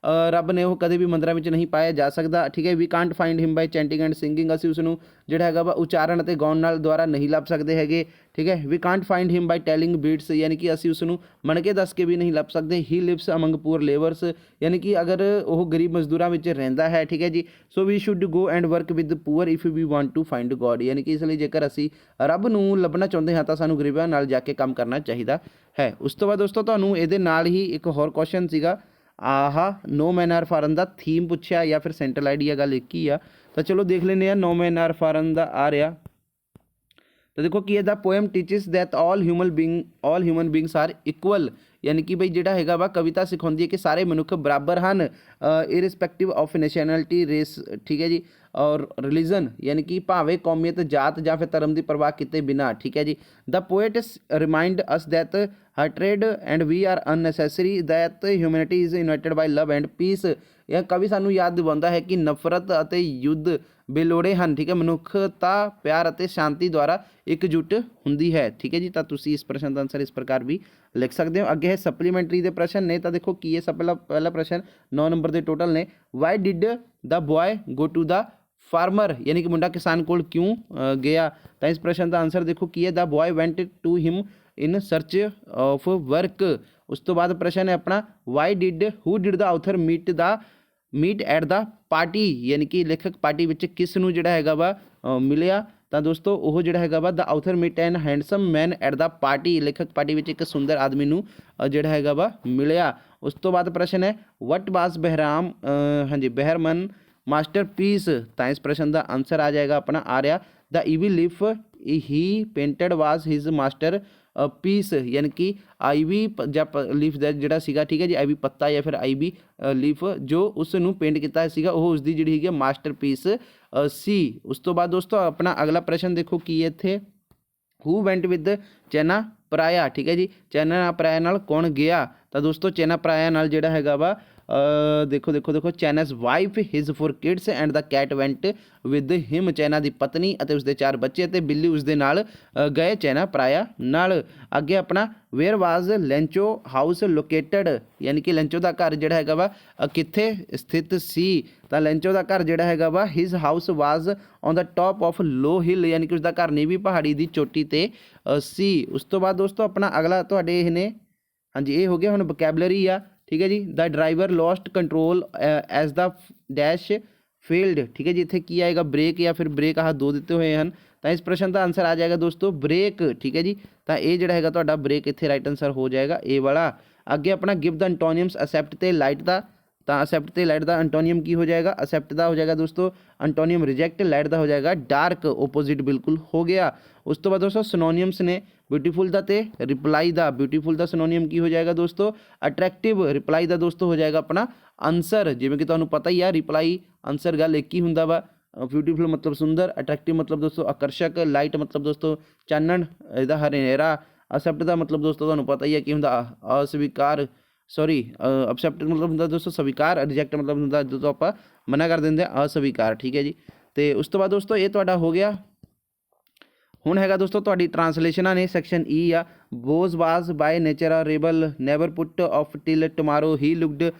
ਰੱਬ ਨੇ ਉਹ ਕਦੇ ਵੀ ਮੰਦਰਾਂ ਵਿੱਚ ਨਹੀਂ ਪਾਇਆ ਜਾ ਸਕਦਾ। ਠੀਕ ਹੈ, we can't find him by chanting and singing, ਅਸੀਂ ਉਸ ਨੂੰ ਜਿਹੜਾ ਹੈਗਾ ਵਾ ਉਚਾਰਨ ਅਤੇ ਗਾਉਣ ਨਾਲ ਦੁਆਰਾ ਨਹੀਂ ਲੱਭ ਸਕਦੇ ਹੈਗੇ। ਠੀਕ ਹੈ, we can't find him by telling beats, ਯਾਨੀ ਕਿ ਅਸੀਂ ਉਸ ਨੂੰ ਮਣਕੇ ਦੱਸ ਕੇ ਵੀ ਨਹੀਂ ਲੱਭ ਸਕਦੇ। ਹੀ ਲਿਵਸ ਅਮੰਗ ਪੂਅਰ ਲੇਬਰਸ, ਯਾਨੀ ਕਿ ਅਗਰ ਉਹ ਗਰੀਬ ਮਜ਼ਦੂਰਾਂ ਵਿੱਚ ਰਹਿੰਦਾ ਹੈ। ਠੀਕ ਹੈ ਜੀ, so we should go and work with poor if we want to find god, ਯਾਨੀ ਕਿ ਇਸ ਲਈ ਜੇਕਰ ਅਸੀਂ ਰੱਬ ਨੂੰ ਲੱਭਣਾ ਚਾਹੁੰਦੇ ਹਾਂ ਤਾਂ ਸਾਨੂੰ ਗਰੀਬਾਂ ਨਾਲ ਜਾ ਕੇ ਕੰਮ ਕਰਨਾ ਚਾਹੀਦਾ ਹੈ। ਉਸ ਤੋਂ ਬਾਅਦ ਦੋਸਤੋ ਤੁਹਾਨੂੰ ਇਹਦੇ ਨਾਲ ਹੀ ਇੱਕ ਹੋਰ ਕੁਐਸਚਨ ਸੀਗਾ ਨੋ ਮੈਨ ਆਰ ਫਾਰਨ ਦਾ ਥੀਮ ਪੁੱਛਿਆ ਜਾਂ ਫਿਰ ਸੈਂਟਰਲ ਆਈਡੀਆ, ਗੱਲ ਇੱਕ ਹੀ ਆ। ਤਾਂ ਚਲੋ ਦੇਖ ਲੈਂਦੇ ਆ। ਨੋ ਮੈਨ ਆਰ ਫਾਰਨ ਦਾ ਆ ਰਿਹਾ, ਤਾਂ ਦੇਖੋ ਕੀ ਹੈ the poem teaches that all human beings are equal, ਯਾਨੀ ਕਿ ਬਈ ਜਿਹੜਾ ਹੈਗਾ ਵਾ ਕਵਿਤਾ ਸਿਖਾਉਂਦੀ ਹੈ ਕਿ ਸਾਰੇ ਮਨੁੱਖ ਬਰਾਬਰ ਹਨ ਇਰਰਿਸਪੈਕਟਿਵ ਆਫ ਨੈਸ਼ਨੈਲਿਟੀ ਰੇਸ। ਠੀਕ ਹੈ ਜੀ, ਔਰ ਰਿਲੀਜਨ, ਯਾਨੀ ਕਿ ਭਾਵੇਂ ਕੌਮੀਅਤ ਜਾਤ ਜਾਂ ਫਿਰ ਧਰਮ ਦੀ ਪਰਵਾਹ ਕੀਤੇ ਬਿਨਾਂ। ਠੀਕ ਹੈ ਜੀ, the poet remind us that hatred and we are unnecessary, that humanity is united by love and peace। ਇਹ ਕਵੀ ਸਾਨੂੰ ਯਾਦ ਦਿਵਾਉਂਦਾ ਹੈ ਕਿ ਨਫ਼ਰਤ ਅਤੇ ਯੁੱਧ ਬੇਲੋੜੇ ਹਨ। ਠੀਕ ਹੈ, ਮਨੁੱਖਤਾ ਪਿਆਰ ਅਤੇ ਸ਼ਾਂਤੀ ਦੁਆਰਾ ਇਕਜੁੱਟ ਹੁੰਦੀ ਹੈ। ਠੀਕ ਹੈ ਜੀ, ਤਾਂ ਤੁਸੀਂ ਇਸ ਪ੍ਰਸ਼ਨ ਦਾ ਆਨਸਰ ਇਸ ਪ੍ਰਕਾਰ ਵੀ ਲਿਖ ਸਕਦੇ ਹੋ। ਅੱਗੇ ਹੈ ਸਪਲੀਮੈਂਟਰੀ ਦੇ ਪ੍ਰਸ਼ਨ ਨੇ, ਤਾਂ ਦੇਖੋ ਕੀ ਹੈ ਪਹਿਲਾ ਪ੍ਰਸ਼ਨ 9 ਨੰਬਰ ਦੇ ਟੋਟਲ ਨੇ। Why did the boy go to the farmer, ਯਾਨੀ ਕਿ ਮੁੰਡਾ ਕਿਸਾਨ ਕੋਲ ਕਿਉਂ ਗਿਆ? ਤਾਂ ਇਸ ਪ੍ਰਸ਼ਨ ਦਾ ਆਨਸਰ ਦੇਖੋ ਕੀ ਹੈ the boy went to him in search of work. ਉਸ ਤੋਂ ਬਾਅਦ ਪ੍ਰਸ਼ਨ ਹੈ ਆਪਣਾ who did the author meet at the party, ਯਾਨੀ ਕਿ ਲੇਖਕ ਪਾਰਟੀ ਵਿੱਚ ਕਿਸ ਨੂੰ ਜਿਹੜਾ ਹੈਗਾ ਵਾ ਮਿਲਿਆ? ਤਾਂ ਦੋਸਤੋ ਉਹ ਜਿਹੜਾ ਹੈਗਾ ਵਾ the author meet an handsome man at the party, ਲੇਖਕ ਪਾਰਟੀ ਵਿੱਚ ਇੱਕ ਸੁੰਦਰ ਆਦਮੀ ਨੂੰ ਜਿਹੜਾ ਹੈਗਾ ਵਾ ਮਿਲਿਆ। ਉਸ ਤੋਂ ਬਾਅਦ ਪ੍ਰਸ਼ਨ ਹੈ ਵਟ ਵਾਸ ਬਹਿਰਮਨ ਮਾਸਟਰਪੀਸ, ਤਾਂ ਇਸ ਪ੍ਰਸ਼ਨ ਦਾ ਆਨਸਰ ਆ ਜਾਏਗਾ ਆਪਣਾ ਆ ਰਿਹਾ ਦ ਈਵੀ ਲੀਫ ਹੀ ਪੇਂਟਡ ਵਾਸ ਹਿਜ਼ ਮਾਸਟਰ ਪੀਸ, ਯਾਨੀ ਕਿ ਆਈਵੀ ਜਾਂ ਲੀਫ ਦਾ ਜਿਹੜਾ ਸੀਗਾ। ਠੀਕ ਹੈ ਜੀ, ਆਈਵੀ ਪੱਤਾ ਜਾਂ ਫਿਰ ਆਈਵੀ ਲੀਫ ਜੋ ਉਸ ਨੂੰ ਪੇਂਟ ਕੀਤਾ ਸੀਗਾ ਉਹ ਉਸਦੀ ਜਿਹੜੀ ਹੈਗੀ ਮਾਸਟਰਪੀਸ ਸੀ। ਉਸ ਤੋਂ ਬਾਅਦ ਦੋਸਤੋ ਆਪਣਾ ਅਗਲਾ ਪ੍ਰਸ਼ਨ ਦੇਖੋ ਕੀ ਹੈ ਇੱਥੇ ਹੂ ਵੈਂਟ ਵਿਦ ਚੈਨਾ ਪਰਾਇਆ। ਠੀਕ ਹੈ ਜੀ, ਚੈਨਾ ਪਰਾਇਆ ਨਾਲ ਕੌਣ ਗਿਆ? ਤਾਂ ਦੋਸਤੋ ਚੈਨਾ ਪਰਾਇਆ ਨਾਲ ਜਿਹੜਾ ਹੈਗਾ ਵਾ देखो देखो देखो चैना's wife his 4 kids and the cat went with him. चैना की पत्नी ਅਤੇ ਉਸਦੇ 4 ਬੱਚੇ ਅਤੇ ਬਿੱਲੀ ਉਸਦੇ ਨਾਲ ਗਏ ਚੈਨਾ ਪਰਾਇਆ ਨਾਲ। ਅੱਗੇ ਆਪਣਾ ਵੇਅਰ ਵਾਜ਼ ਲੈਂਚੋ ਹਾਊਸ ਲੋਕੇਟਡ, ਯਾਨੀ ਕਿ ਲੈਂਚੋ ਦਾ ਘਰ ਜਿਹੜਾ ਹੈਗਾ ਵਾ ਕਿੱਥੇ ਸਥਿਤ ਸੀ। ਤਾਂ ਲੈਂਚੋ ਦਾ ਘਰ ਜਿਹੜਾ ਹੈਗਾ ਵਾ his house was on the top of low hill, ਯਾਨੀ ਕਿ ਉਸਦਾ ਘਰ ਨੀਵੀਂ ਪਹਾੜੀ ਦੀ ਚੋਟੀ 'ਤੇ ਸੀ। ਉਸ ਤੋਂ ਬਾਅਦ ਦੋਸਤੋ ਆਪਣਾ ਅਗਲਾ ਤੁਹਾਡੇ ਇਹ ਨੇ, ਹਾਂਜੀ ਇਹ ਹੋ ਗਿਆ ਹੁਣ ਵੋਕੈਬਲਰੀ ਆ, ਠੀਕ ਹੈ ਜੀ। The driver lost control as the dash failed, ਠੀਕ ਹੈ ਜੀ। ਇੱਥੇ ਕੀ ਆਏਗਾ ਬ੍ਰੇਕ ਜਾਂ ਫਿਰ ਬ੍ਰੇਕ, ਆਹ ਦੋ ਦਿੱਤੇ ਹੋਏ ਹਨ। ਤਾਂ ਇਸ ਪ੍ਰਸ਼ਨ ਦਾ ਆਨਸਰ ਆ ਜਾਏਗਾ ਦੋਸਤੋ ਬ੍ਰੇਕ, ਠੀਕ ਹੈ ਜੀ। ਤਾਂ ਇਹ ਜਿਹੜਾ ਹੈਗਾ ਤੁਹਾਡਾ ਬ੍ਰੇਕ ਇੱਥੇ ਰਾਈਟ ਆਨਸਰ ਹੋ ਜਾਏਗਾ ਇਹ ਵਾਲਾ। ਅੱਗੇ ਆਪਣਾ ਗਿਵ ਦ ਅੰਟੋਨੀਅਮਸ ਅਸੈਪਟ ਤੇ ਲਾਈਟ ਦਾ। ਤਾਂ ਅਸੈਪਟ ਤੇ ਲਾਈਟ ਦਾ ਅੰਟੋਨੀਅਮ ਕੀ ਹੋ ਜਾਏਗਾ, ਅਸੈਪਟ ਦਾ ਹੋ ਜਾਏਗਾ ਦੋਸਤੋ ਅੰਟੋਨੀਅਮ ਰਿਜੈਕਟ, ਲਾਈਟ ਦਾ ਹੋ ਜਾਏਗਾ ਡਾਰਕ, ਓਪੋजिट ਬਿਲਕੁਲ ਹੋ ਗਿਆ। ਉਸ ਤੋਂ ਬਾਅਦ ਦੋਸਤੋ ਸਿਨੋਨੀਅਮਸ ਨੇ ਬਿਊਟੀਫੁਲ ਦਾ ਤੇ ਰਿਪਲਾਈ ਦਾ। ਬਿਊਟੀਫੁਲ ਦਾ ਸਿਨੋਨੀਅਮ ਕੀ ਹੋ ਜਾਏਗਾ ਦੋਸਤੋ ਅਟਰੈਕਟਿਵ, ਰਿਪਲਾਈ ਦਾ ਦੋਸਤੋ ਹੋ ਜਾਏਗਾ ਆਪਣਾ ਆਨਸਰ। ਜਿਵੇਂ ਕਿ ਤੁਹਾਨੂੰ ਪਤਾ ਹੀ ਆ ਰਿਪਲਾਈ ਆਨਸਰ ਗੱਲ ਇੱਕ ਹੀ ਹੁੰਦਾ ਵਾ। ਬਿਊਟੀਫੁਲ ਮਤਲਬ ਸੁੰਦਰ, ਅਟਰੈਕਟਿਵ ਮਤਲਬ ਦੋਸਤੋ ਆਕਰਸ਼ਕ, ਲਾਈਟ ਮਤਲਬ ਦੋਸਤੋ ਚਾਨਣ, ਇਹਦਾ ਹਨੇਰਾ। ਅਸੈਪਟ ਦਾ ਮਤਲਬ ਦੋਸਤੋ ਤੁਹਾਨੂੰ ਪਤਾ ਹੀ ਹੈ ਕੀ ਹੁੰਦਾ ਅਸਵੀਕਾਰ, ਸੌਰੀ ਅਕਸੈਪਟ ਮਤਲਬ ਹੁੰਦਾ ਦੋਸਤੋ ਸਵੀਕਾਰ, ਰਿਜੈਕਟ ਮਤਲਬ ਹੁੰਦਾ ਜਦੋਂ ਆਪਾਂ ਮਨਾ ਕਰ ਦਿੰਦੇ ਹਾਂ ਅਸਵੀਕਾਰ, ਠੀਕ ਹੈ ਜੀ। ਤੇ ਉਸ ਤੋਂ ਬਾਅਦ ਦੋਸਤੋ ਇਹ ਤੁਹਾਡਾ ਹੋ ਗਿਆ। ਹੁਣ ਹੈਗਾ ਦੋਸਤੋ ਤੁਹਾਡੀ ਟਰਾਂਸਲੇਸ਼ਨਾਂ ਨੇ, ਸੈਕਸ਼ਨ ਈ ਆ। Bose was by nature a rebel never put off till tomorrow he looked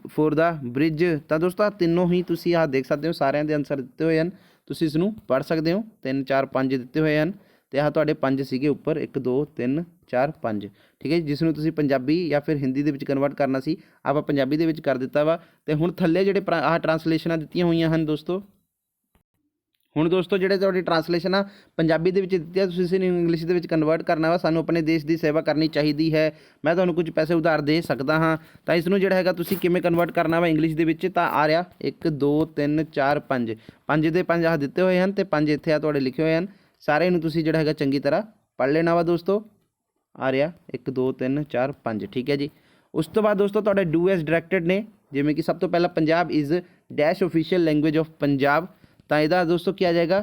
for the bridge. ਤਾਂ ਦੋਸਤੋ ਤਿੰਨੋਂ ਹੀ ਤੁਸੀਂ ਆਹ ਦੇਖ ਸਕਦੇ ਹੋ, ਸਾਰਿਆਂ ਦੇ ਆਨਸਰ ਦਿੱਤੇ ਹੋਏ ਹਨ, ਤੁਸੀਂ ਇਸ ਨੂੰ ਪੜ੍ਹ ਸਕਦੇ ਹੋ। 3 4 5 ਦਿੱਤੇ ਹੋਏ ਹਨ ਅਤੇ ਆਹ ਤੁਹਾਡੇ 5 ਸੀਗੇ ਉੱਪਰ, 1 2 3 4 5, ਠੀਕ ਹੈ ਜੀ। ਜਿਸ ਨੂੰ ਤੁਸੀਂ ਪੰਜਾਬੀ ਜਾਂ ਫਿਰ ਹਿੰਦੀ ਦੇ ਵਿੱਚ ਕਨਵਰਟ ਕਰਨਾ ਸੀ, ਆਪਾਂ ਪੰਜਾਬੀ ਦੇ ਵਿੱਚ ਕਰ ਦਿੱਤਾ ਵਾ। ਅਤੇ ਹੁਣ ਥੱਲੇ ਜਿਹੜੇ ਆਹ ਟਰਾਂਸਲੇਸ਼ਨਾਂ ਦਿੱਤੀਆਂ ਹੋਈਆਂ ਹਨ ਦੋਸਤੋ, ਹੁਣ ਦੋਸਤੋ ਜਿਹੜੇ ਤੁਹਾਡੀ ਟਰਾਂਸਲੇਸ਼ਨ ਆ ਪੰਜਾਬੀ ਦੇ ਵਿੱਚ ਦਿੱਤੀ ਆ, ਤੁਸੀਂ ਇਸ ਨੂੰ ਇੰਗਲਿਸ਼ ਦੇ ਵਿੱਚ ਕਨਵਰਟ ਕਰਨਾ ਵਾ। ਸਾਨੂੰ ਆਪਣੇ ਦੇਸ਼ ਦੀ ਸੇਵਾ ਕਰਨੀ ਚਾਹੀਦੀ ਹੈ, ਮੈਂ ਤੁਹਾਨੂੰ ਕੁਝ ਪੈਸੇ ਉਧਾਰ ਦੇ ਸਕਦਾ ਹਾਂ। ਤਾਂ ਇਸ ਨੂੰ ਜਿਹੜਾ ਹੈਗਾ ਤੁਸੀਂ ਕਿਵੇਂ ਕਨਵਰਟ ਕਰਨਾ ਵਾ ਇੰਗਲਿਸ਼ ਦੇ ਵਿੱਚ, ਤਾਂ ਆ ਰਿਹਾ 1 2 3 4 5, 5 ਦੇ 5 ਆਹ ਦਿੱਤੇ ਹੋਏ ਹਨ ਅਤੇ 5 ਇੱਥੇ ਆ ਤੁਹਾਡੇ ਲਿਖੇ ਹੋਏ ਹਨ। ਸਾਰੇ ਨੂੰ ਤੁਸੀਂ ਜਿਹੜਾ ਹੈਗਾ ਚੰਗੀ ਤਰ੍ਹਾਂ ਪੜ੍ਹ ਲੈਣਾ ਵਾ ਦੋਸਤੋ। ਆ ਰਿਹਾ 1 2 3 4 5, ਠੀਕ ਹੈ ਜੀ। ਉਸ ਤੋਂ ਬਾਅਦ ਦੋਸਤੋ ਤੁਹਾਡੇ ਡੂ ਐਸ ਡਾਇਰੈਕਟਡ ਨੇ, ਜਿਵੇਂ ਕਿ ਸਭ ਤੋਂ ਪਹਿਲਾਂ Punjab is dash official language of Punjab. ਤਾਂ ਇਹਦਾ ਦੋਸਤੋ ਕੀ ਆ ਜਾਏਗਾ,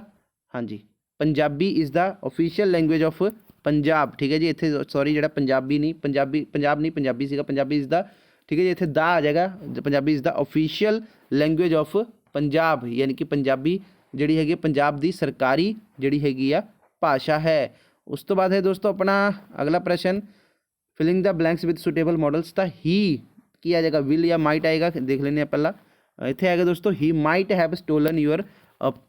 ਹਾਂਜੀ Punjabi is the official language of Punjab, ਠੀਕ ਹੈ ਜੀ। ਇੱਥੇ ਸੌਰੀ ਜਿਹੜਾ ਪੰਜਾਬੀ ਨਹੀਂ, ਪੰਜਾਬ ਨਹੀਂ ਪੰਜਾਬੀ ਸੀਗਾ, ਪੰਜਾਬੀ ਇਜ਼ ਦਾ, ਠੀਕ ਹੈ ਜੀ। ਇੱਥੇ ਦਾ ਆ ਜਾਏਗਾ, Punjabi is the official language of Punjab, ਯਾਨੀ ਕਿ ਪੰਜਾਬੀ ਜਿਹੜੀ ਹੈਗੀ ਪੰਜਾਬ ਦੀ ਸਰਕਾਰੀ ਜਿਹੜੀ ਹੈਗੀ ਆ ਭਾਸ਼ਾ ਹੈ। ਉਸ ਤੋਂ ਬਾਅਦ ਹੈ ਦੋਸਤੋ ਆਪਣਾ ਅਗਲਾ ਪ੍ਰਸ਼ਨ, filling the blanks with suitable modals. ਤਾਂ ਹੀ ਕੀ ਆ ਜਾਏਗਾ, ਵਿਲ ਜਾਂ ਮਾਈਟ ਆਏਗਾ, ਦੇਖ ਲੈਂਦੇ ਹਾਂ ਪਹਿਲਾਂ। ਇੱਥੇ ਆਏਗਾ ਦੋਸਤੋ he might have stolen your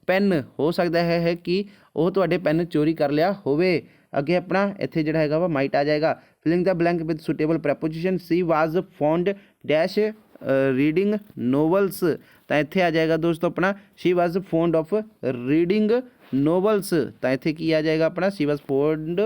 pen, ਹੋ ਸਕਦਾ ਹੈ ਕਿ ਉਹ ਤੁਹਾਡੇ ਪੈਨ ਚੋਰੀ ਕਰ ਲਿਆ ਹੋਵੇ। ਅੱਗੇ ਆਪਣਾ ਇੱਥੇ ਜਿਹੜਾ ਹੈਗਾ ਵਾ ਮਾਈਟ ਆ ਜਾਏਗਾ। Filling the blank with suitable preposition, she was fond dash reading novels. ਤਾਂ ਇੱਥੇ ਆ ਜਾਏਗਾ ਦੋਸਤੋ ਆਪਣਾ she was fond of reading novels. ਤਾਂ ਇੱਥੇ ਕੀ ਆ ਜਾਏਗਾ ਆਪਣਾ ਸ਼ੀ ਵਾਜ਼ ਫੌਂਡ,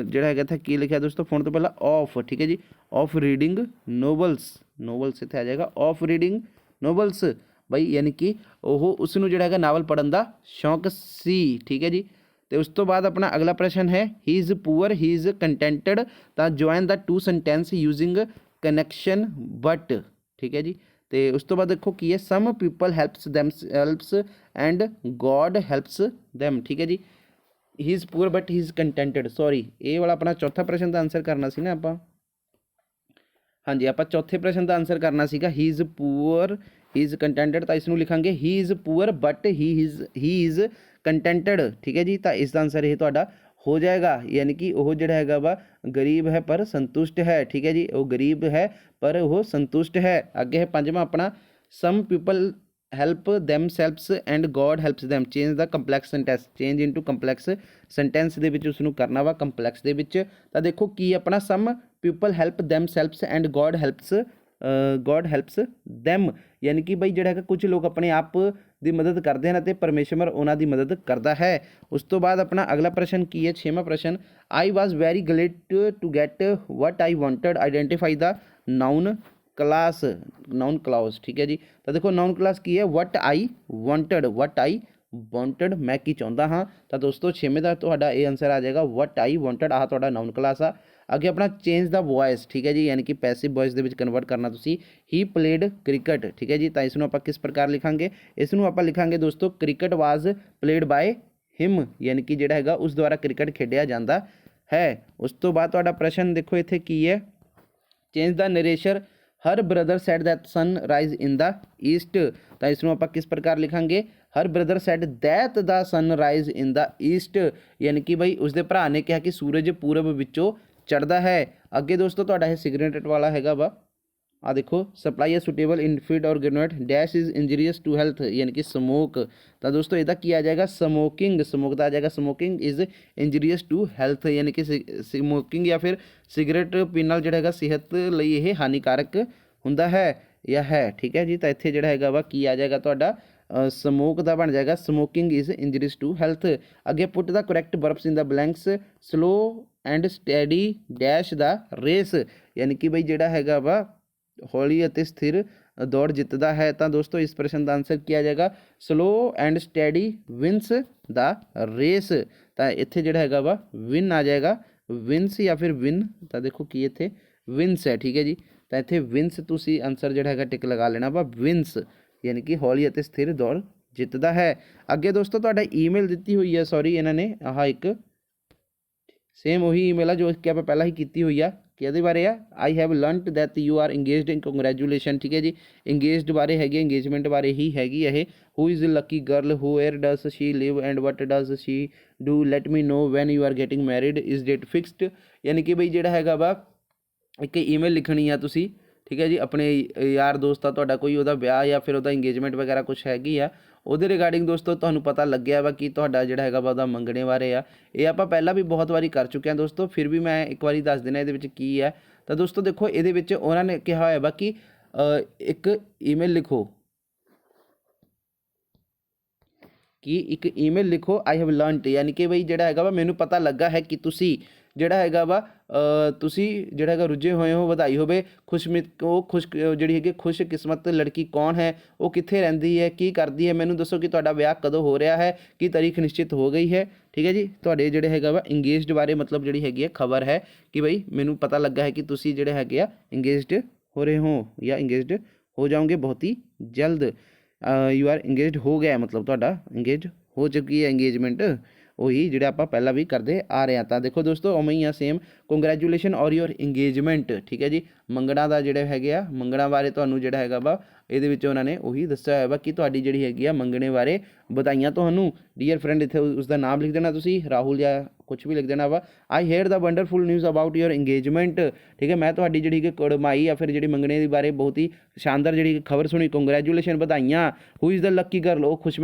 ਜਿਹੜਾ ਹੈਗਾ ਇੱਥੇ ਕੀ ਲਿਖਿਆ ਦੋਸਤੋ ਫੌਂਡ ਤੋਂ ਪਹਿਲਾਂ ਆਫ, ਠੀਕ ਹੈ ਜੀ, ਆਫ ਰੀਡਿੰਗ ਨੋਵਲਸ। ਨੋਵਲਸ ਇੱਥੇ ਆ ਜਾਏਗਾ ਆਫ ਰੀਡਿੰਗ ਨੋਵਲਸ ਬਈ, ਯਾਨੀ ਕਿ ਉਹ ਉਸ ਨੂੰ ਜਿਹੜਾ ਹੈਗਾ ਨਾਵਲ ਪੜ੍ਹਨ ਦਾ ਸ਼ੌਂਕ ਸੀ, ਠੀਕ ਹੈ ਜੀ। ਅਤੇ ਉਸ ਤੋਂ ਬਾਅਦ ਆਪਣਾ ਅਗਲਾ ਪ੍ਰਸ਼ਨ ਹੈ he is poor he is contented. ਤਾਂ join the 2 sentence using connection but, ਠੀਕ ਹੈ ਜੀ। ਅਤੇ ਉਸ ਤੋਂ ਬਾਅਦ ਦੇਖੋ ਕੀ ਹੈ, some people helps and god helps them, ਠੀਕ ਹੈ ਜੀ। He is poor but he is contented, sorry ਇਹ ਵਾਲਾ ਆਪਣਾ ਚੌਥਾ ਪ੍ਰਸ਼ਨ ਦਾ ਆਨਸਰ ਕਰਨਾ ਸੀ ਨਾ ਆਪਾਂ, ਹਾਂਜੀ ਆਪਾਂ ਚੌਥੇ ਪ੍ਰਸ਼ਨ ਦਾ ਆਨਸਰ ਕਰਨਾ ਸੀਗਾ he is poor he is contented. ਤਾਂ ਇਸ ਨੂੰ ਲਿਖਾਂਗੇ he is poor but he is contented, ਠੀਕ ਹੈ ਜੀ। ਤਾਂ ਇਸ ਦਾ ਆਨਸਰ ਇਹ ਤੁਹਾਡਾ ਹੋ ਜਾਏਗਾ, ਯਾਨੀ ਕਿ ਉਹ ਜਿਹੜਾ ਹੈਗਾ ਵਾ ਗਰੀਬ ਹੈ ਪਰ ਸੰਤੁਸ਼ਟ ਹੈ, ਠੀਕ ਹੈ ਜੀ। ਉਹ ਗਰੀਬ ਹੈ ਪਰ ਉਹ ਸੰਤੁਸ਼ਟ ਹੈ। ਅੱਗੇ ਹੈ ਪੰਜਵਾਂ ਆਪਣਾ some people help ਦੈਮਸੈਲਵਸ and god helps them, change the complex sentence, change into complex sentence ਦੇ ਵਿੱਚ ਉਸ ਨੂੰ ਕਰਨਾ ਵਾ ਕੰਪਲੈਕਸ ਦੇ ਵਿੱਚ। ਤਾਂ ਦੇਖੋ ਕੀ ਆਪਣਾ some people help ਦੈਮਸੈਲਵਸ and god helps them, ਯਾਨੀ ਕਿ ਬਈ ਜਿਹੜਾ ਹੈਗਾ ਕੁਝ ਲੋਕ ਆਪਣੇ ਆਪ ਦੀ ਮਦਦ ਕਰਦੇ ਹਨ ਅਤੇ ਪਰਮੇਸ਼ਵਰ ਉਹਨਾਂ ਦੀ ਮਦਦ ਕਰਦਾ ਹੈ। ਉਸ ਤੋਂ ਬਾਅਦ ਆਪਣਾ ਅਗਲਾ ਪ੍ਰਸ਼ਨ ਕੀ ਹੈ, 6ਵਾਂ ਪ੍ਰਸ਼ਨ, I was very glad to get what I wanted, identify the noun clause, noun clause, ਠੀਕ ਹੈ ਜੀ। ਤਾਂ ਦੇਖੋ ਨਾਊਨ ਕਲਾਸ ਕੀ ਹੈ, ਵਟ ਆਈ ਵਾਂਟਡ, ਮੈਂ ਕੀ ਚਾਹੁੰਦਾ ਹਾਂ। ਤਾਂ ਦੋਸਤੋ 6ਵੇਂ ਦਾ ਤੁਹਾਡਾ ਇਹ ਆਨਸਰ ਆ ਜਾਏਗਾ ਵਟ ਆਈ ਵਾਂਟਡ, ਆਹ ਤੁਹਾਡਾ ਨਾਊਨ ਕਲਾਸ ਆ। ਅੱਗੇ ਆਪਣਾ ਚੇਂਜ ਦਾ ਵੋਇਸ, ਠੀਕ ਹੈ ਜੀ, ਯਾਨੀ ਕਿ ਪੈਸਿਵ ਵੋਇਸ ਦੇ ਵਿੱਚ ਕਨਵਰਟ ਕਰਨਾ ਤੁਸੀਂ, ਹੀ ਪਲੇਡ ਕ੍ਰਿਕਟ, ਠੀਕ ਹੈ ਜੀ। ਤਾਂ ਇਸ ਨੂੰ ਆਪਾਂ ਕਿਸ ਪ੍ਰਕਾਰ ਲਿਖਾਂਗੇ, ਇਸ ਨੂੰ ਆਪਾਂ ਲਿਖਾਂਗੇ ਦੋਸਤੋ ਕ੍ਰਿਕਟ ਵਾਜ਼ ਪਲੇਡ ਬਾਏ ਹਿਮ, ਯਾਨੀ ਕਿ ਜਿਹੜਾ ਹੈਗਾ ਉਸ ਦੁਆਰਾ ਕ੍ਰਿਕਟ ਖੇਡਿਆ ਜਾਂਦਾ ਹੈ। ਉਸ ਤੋਂ ਬਾਅਦ ਤੁਹਾਡਾ ਪ੍ਰਸ਼ਨ ਦੇਖੋ ਇੱਥੇ ਕੀ ਹੈ, change the narration her brother said that sun rise in the east, तो इसमें आप किस प्रकार लिखांगे, her brother said that the sun rise in the east, यानी कि भाई उसके भरा ने कहा कि सूरज पूरब विचों चढ़ता है। अगे दोस्तों तुहाडा है सिगरेट वाला हैगा वा, आ देखो, सप्लाई सुटेबल इन फीड और ग्रेनुएट dash is injurious to health, यानी कि समोक, तो दोस्तों ਇਹਦਾ ਕੀ ਆ ਜਾएगा ਸਮੋਕਿੰਗ, ਸਮੋਕ ਦਾ आ जाएगा ਸਮੋਕਿੰग इज इंजरीयस टू ਹੈਲਥ, यानी कि ਸਮੋਕਿੰਗ या फिर ਸਿਗਰਟ ਪੀਣ ਨਾਲ ਜਿਹੜਾ ਹੈਗਾ ਸਿਹਤ ਲਈ ਇਹ ਹਾਨੀਕਾਰਕ ਹੁੰਦਾ ਹੈ ਜਾਂ ਹੈ। ਠੀਕ ਹੈ ਜੀ, ਤਾਂ ਇੱਥੇ ਜਿਹੜਾ ਹੈਗਾ ਵਾ ਕੀ ਆ ਜਾਏਗਾ ਤੁਹਾਡਾ ਸਮੋਕ ਦਾ ਬਣ ਜਾਏਗਾ smoking is injurious to health. ਅੱਗੇ put the correct verbs in the blanks, slow and steady dash the race, यानी कि भाई ਜਿਹੜਾ ਹੈਗਾ ਵਾ हौली ਅਤੇ स्थिर दौड़ जितदा है। तो दोस्तों इस प्रश्न का आंसर किया जाएगा slow and steady wins the race, तो इत्थे जिहड़ा हैगा वा विन आ जाएगा, विंस या फिर विन, तो देखो कि इत्थे विंस है। ठीक है जी, तो इत्थे विंस तुसी आंसर जिहड़ा हैगा टिक लगा लेना वा विंस, यानी कि हौली ਅਤੇ स्थिर दौड़ जितदा है। अगे दोस्तों तुहाडा ईमेल दित्ती हुई है, सॉरी इन्हां ने आह एक सेम वही ईमेल है जो कि आप पहला ही की हुई है कि बारे आ, I have learnt that you are engaged in congratulation. ठीक है जी, इंगेजड बारे हैगी, इंगेजमेंट बारे ही हैगी ये। Who is lucky girl, who where does she live and what does she do, let me know when you are getting married, is date fixed, यानी कि भाई जिहड़ा हैगा वा एक ईमेल लिखनी है तुसी। ठीक है जी, अपने यार दोस्त तुहाडा कोई उहदा ब्याह या फिर उहदा इंगेजमेंट वगैरह कुछ हैगी आ, ਉਹਦੇ ਰਿਗਾਰਡਿੰਗ ਦੋਸਤੋ ਤੁਹਾਨੂੰ ਪਤਾ ਲੱਗਿਆ ਵਾ ਕਿ ਤੁਹਾਡਾ ਜਿਹੜਾ ਹੈਗਾ ਵਾ ਉਹਦਾ ਮੰਗਣੇ ਬਾਰੇ ਆ। ਇਹ ਆਪਾਂ ਪਹਿਲਾਂ ਵੀ ਬਹੁਤ ਵਾਰੀ ਕਰ ਚੁੱਕੇ ਹਾਂ ਦੋਸਤੋ, ਫਿਰ ਵੀ ਮੈਂ ਇੱਕ ਵਾਰੀ ਦੱਸ ਦੇਣਾ ਇਹਦੇ ਵਿੱਚ ਕੀ ਹੈ। ਤਾਂ ਦੋਸਤੋ ਦੇਖੋ ਇਹਦੇ ਵਿੱਚ ਉਹਨਾਂ ਨੇ ਕਿਹਾ ਹੋਇਆ ਵਾ ਕਿ ਇੱਕ ਈਮੇਲ ਲਿਖੋ, ਕਿ ਇੱਕ ਈਮੇਲ ਲਿਖੋ ਆਈ ਹੈਵ ਲਰਨਟ, ਯਾਨੀ ਕਿ ਬਈ ਜਿਹੜਾ ਹੈਗਾ ਵਾ ਮੈਨੂੰ ਪਤਾ ਲੱਗਾ ਹੈ ਕਿ ਤੁਸੀਂ ਜਿਹੜਾ ਹੈਗਾ ਵਾ ਤੁਸੀਂ ਜਿਹੜਾ ਹੈਗਾ ਰੁੱਝੇ ਹੋਏ ਹੋ, ਵਧਾਈ ਹੋਵੇ। ਜਿਹੜੀ ਹੈਗੀ ਖੁਸ਼ਕਿਸਮਤ ਲੜਕੀ ਕੌਣ ਹੈ, ਉਹ ਕਿੱਥੇ ਰਹਿੰਦੀ ਹੈ, ਕੀ ਕਰਦੀ ਹੈ, ਮੈਨੂੰ ਦੱਸੋ ਕਿ ਤੁਹਾਡਾ ਵਿਆਹ ਕਦੋਂ ਹੋ ਰਿਹਾ ਹੈ, ਕੀ ਤਾਰੀਖ ਨਿਸ਼ਚਿਤ ਹੋ ਗਈ ਹੈ। ਠੀਕ ਹੈ ਜੀ, ਤੁਹਾਡੇ ਜਿਹੜੇ ਹੈਗਾ ਵਾ ਇੰਗੇਜਡ ਬਾਰੇ ਮਤਲਬ ਜਿਹੜੀ ਹੈਗੀ ਹੈ ਖਬਰ ਹੈ ਕਿ ਬਈ ਮੈਨੂੰ ਪਤਾ ਲੱਗਾ ਹੈ ਕਿ ਤੁਸੀਂ ਜਿਹੜੇ ਹੈਗੇ ਆ ਇੰਗੇਜਡ ਹੋ ਰਹੇ ਹੋ ਜਾਂ ਇੰਗੇਜਡ ਹੋ ਜਾਓਗੇ ਬਹੁਤ ਹੀ ਜਲਦ। ਯੂ ਆਰ ਇੰਗੇਜਡ ਹੋ ਗਿਆ, ਮਤਲਬ ਤੁਹਾਡਾ ਇੰਗੇਜ ਹੋ ਚੁੱਕੀ ਹੈ ਇੰਗੇਜਮੈਂਟ, ਉਹੀ ਜਿਹੜਾ ਆਪਾਂ ਪਹਿਲਾਂ ਵੀ ਕਰਦੇ ਆ ਰਹੇ ਹਾਂ। ਤਾਂ ਦੇਖੋ ਦੋਸਤੋ ਉਵੇਂ ਹੀ ਆ ਸੇਮ, ਕੰਗ੍ਰੈਚੁਲੇਸ਼ਨ ਔਰ ਯੋਰ ਇੰਗੇਜਮੈਂਟ। ਠੀਕ ਹੈ ਜੀ, ਮੰਗਣਾ ਦਾ ਜਿਹੜੇ ਹੈਗੇ ਆ, ਮੰਗਣਾ ਬਾਰੇ ਤੁਹਾਨੂੰ ਜਿਹੜਾ ਹੈਗਾ ਵਾ ਇਹਦੇ ਵਿੱਚ ਉਹਨਾਂ ਨੇ ਉਹੀ ਦੱਸਿਆ ਹੋਇਆ ਵਾ ਕਿ ਤੁਹਾਡੀ ਜਿਹੜੀ ਹੈਗੀ ਆ ਮੰਗਣੇ ਬਾਰੇ ਵਧਾਈਆਂ ਤੁਹਾਨੂੰ। ਡੀਅਰ ਫਰੈਂਡ ਇੱਥੇ ਉਸਦਾ ਨਾਮ ਲਿਖ ਦੇਣਾ ਤੁਸੀਂ, ਰਾਹੁਲ ਜਾਂ ਕੁਛ ਵੀ ਲਿਖ ਦੇਣਾ ਵਾ। I hear the wonderful news about your engagement. ਠੀਕ ਹੈ, ਮੈਂ ਤੁਹਾਡੀ ਜਿਹੜੀ ਕਿ ਕੁੜਮਾਈ ਜਾਂ ਫਿਰ ਜਿਹੜੀ ਮੰਗਣੇ ਦੇ ਬਾਰੇ ਬਹੁਤ ਹੀ ਸ਼ਾਨਦਾਰ ਜਿਹੜੀ ਖਬਰ ਸੁਣੀ, ਕੰਗ੍ਰੈਚੁਲੇਸ਼ਨ ਵਧਾਈਆਂ। Who is the Lucky girl, ਉਹ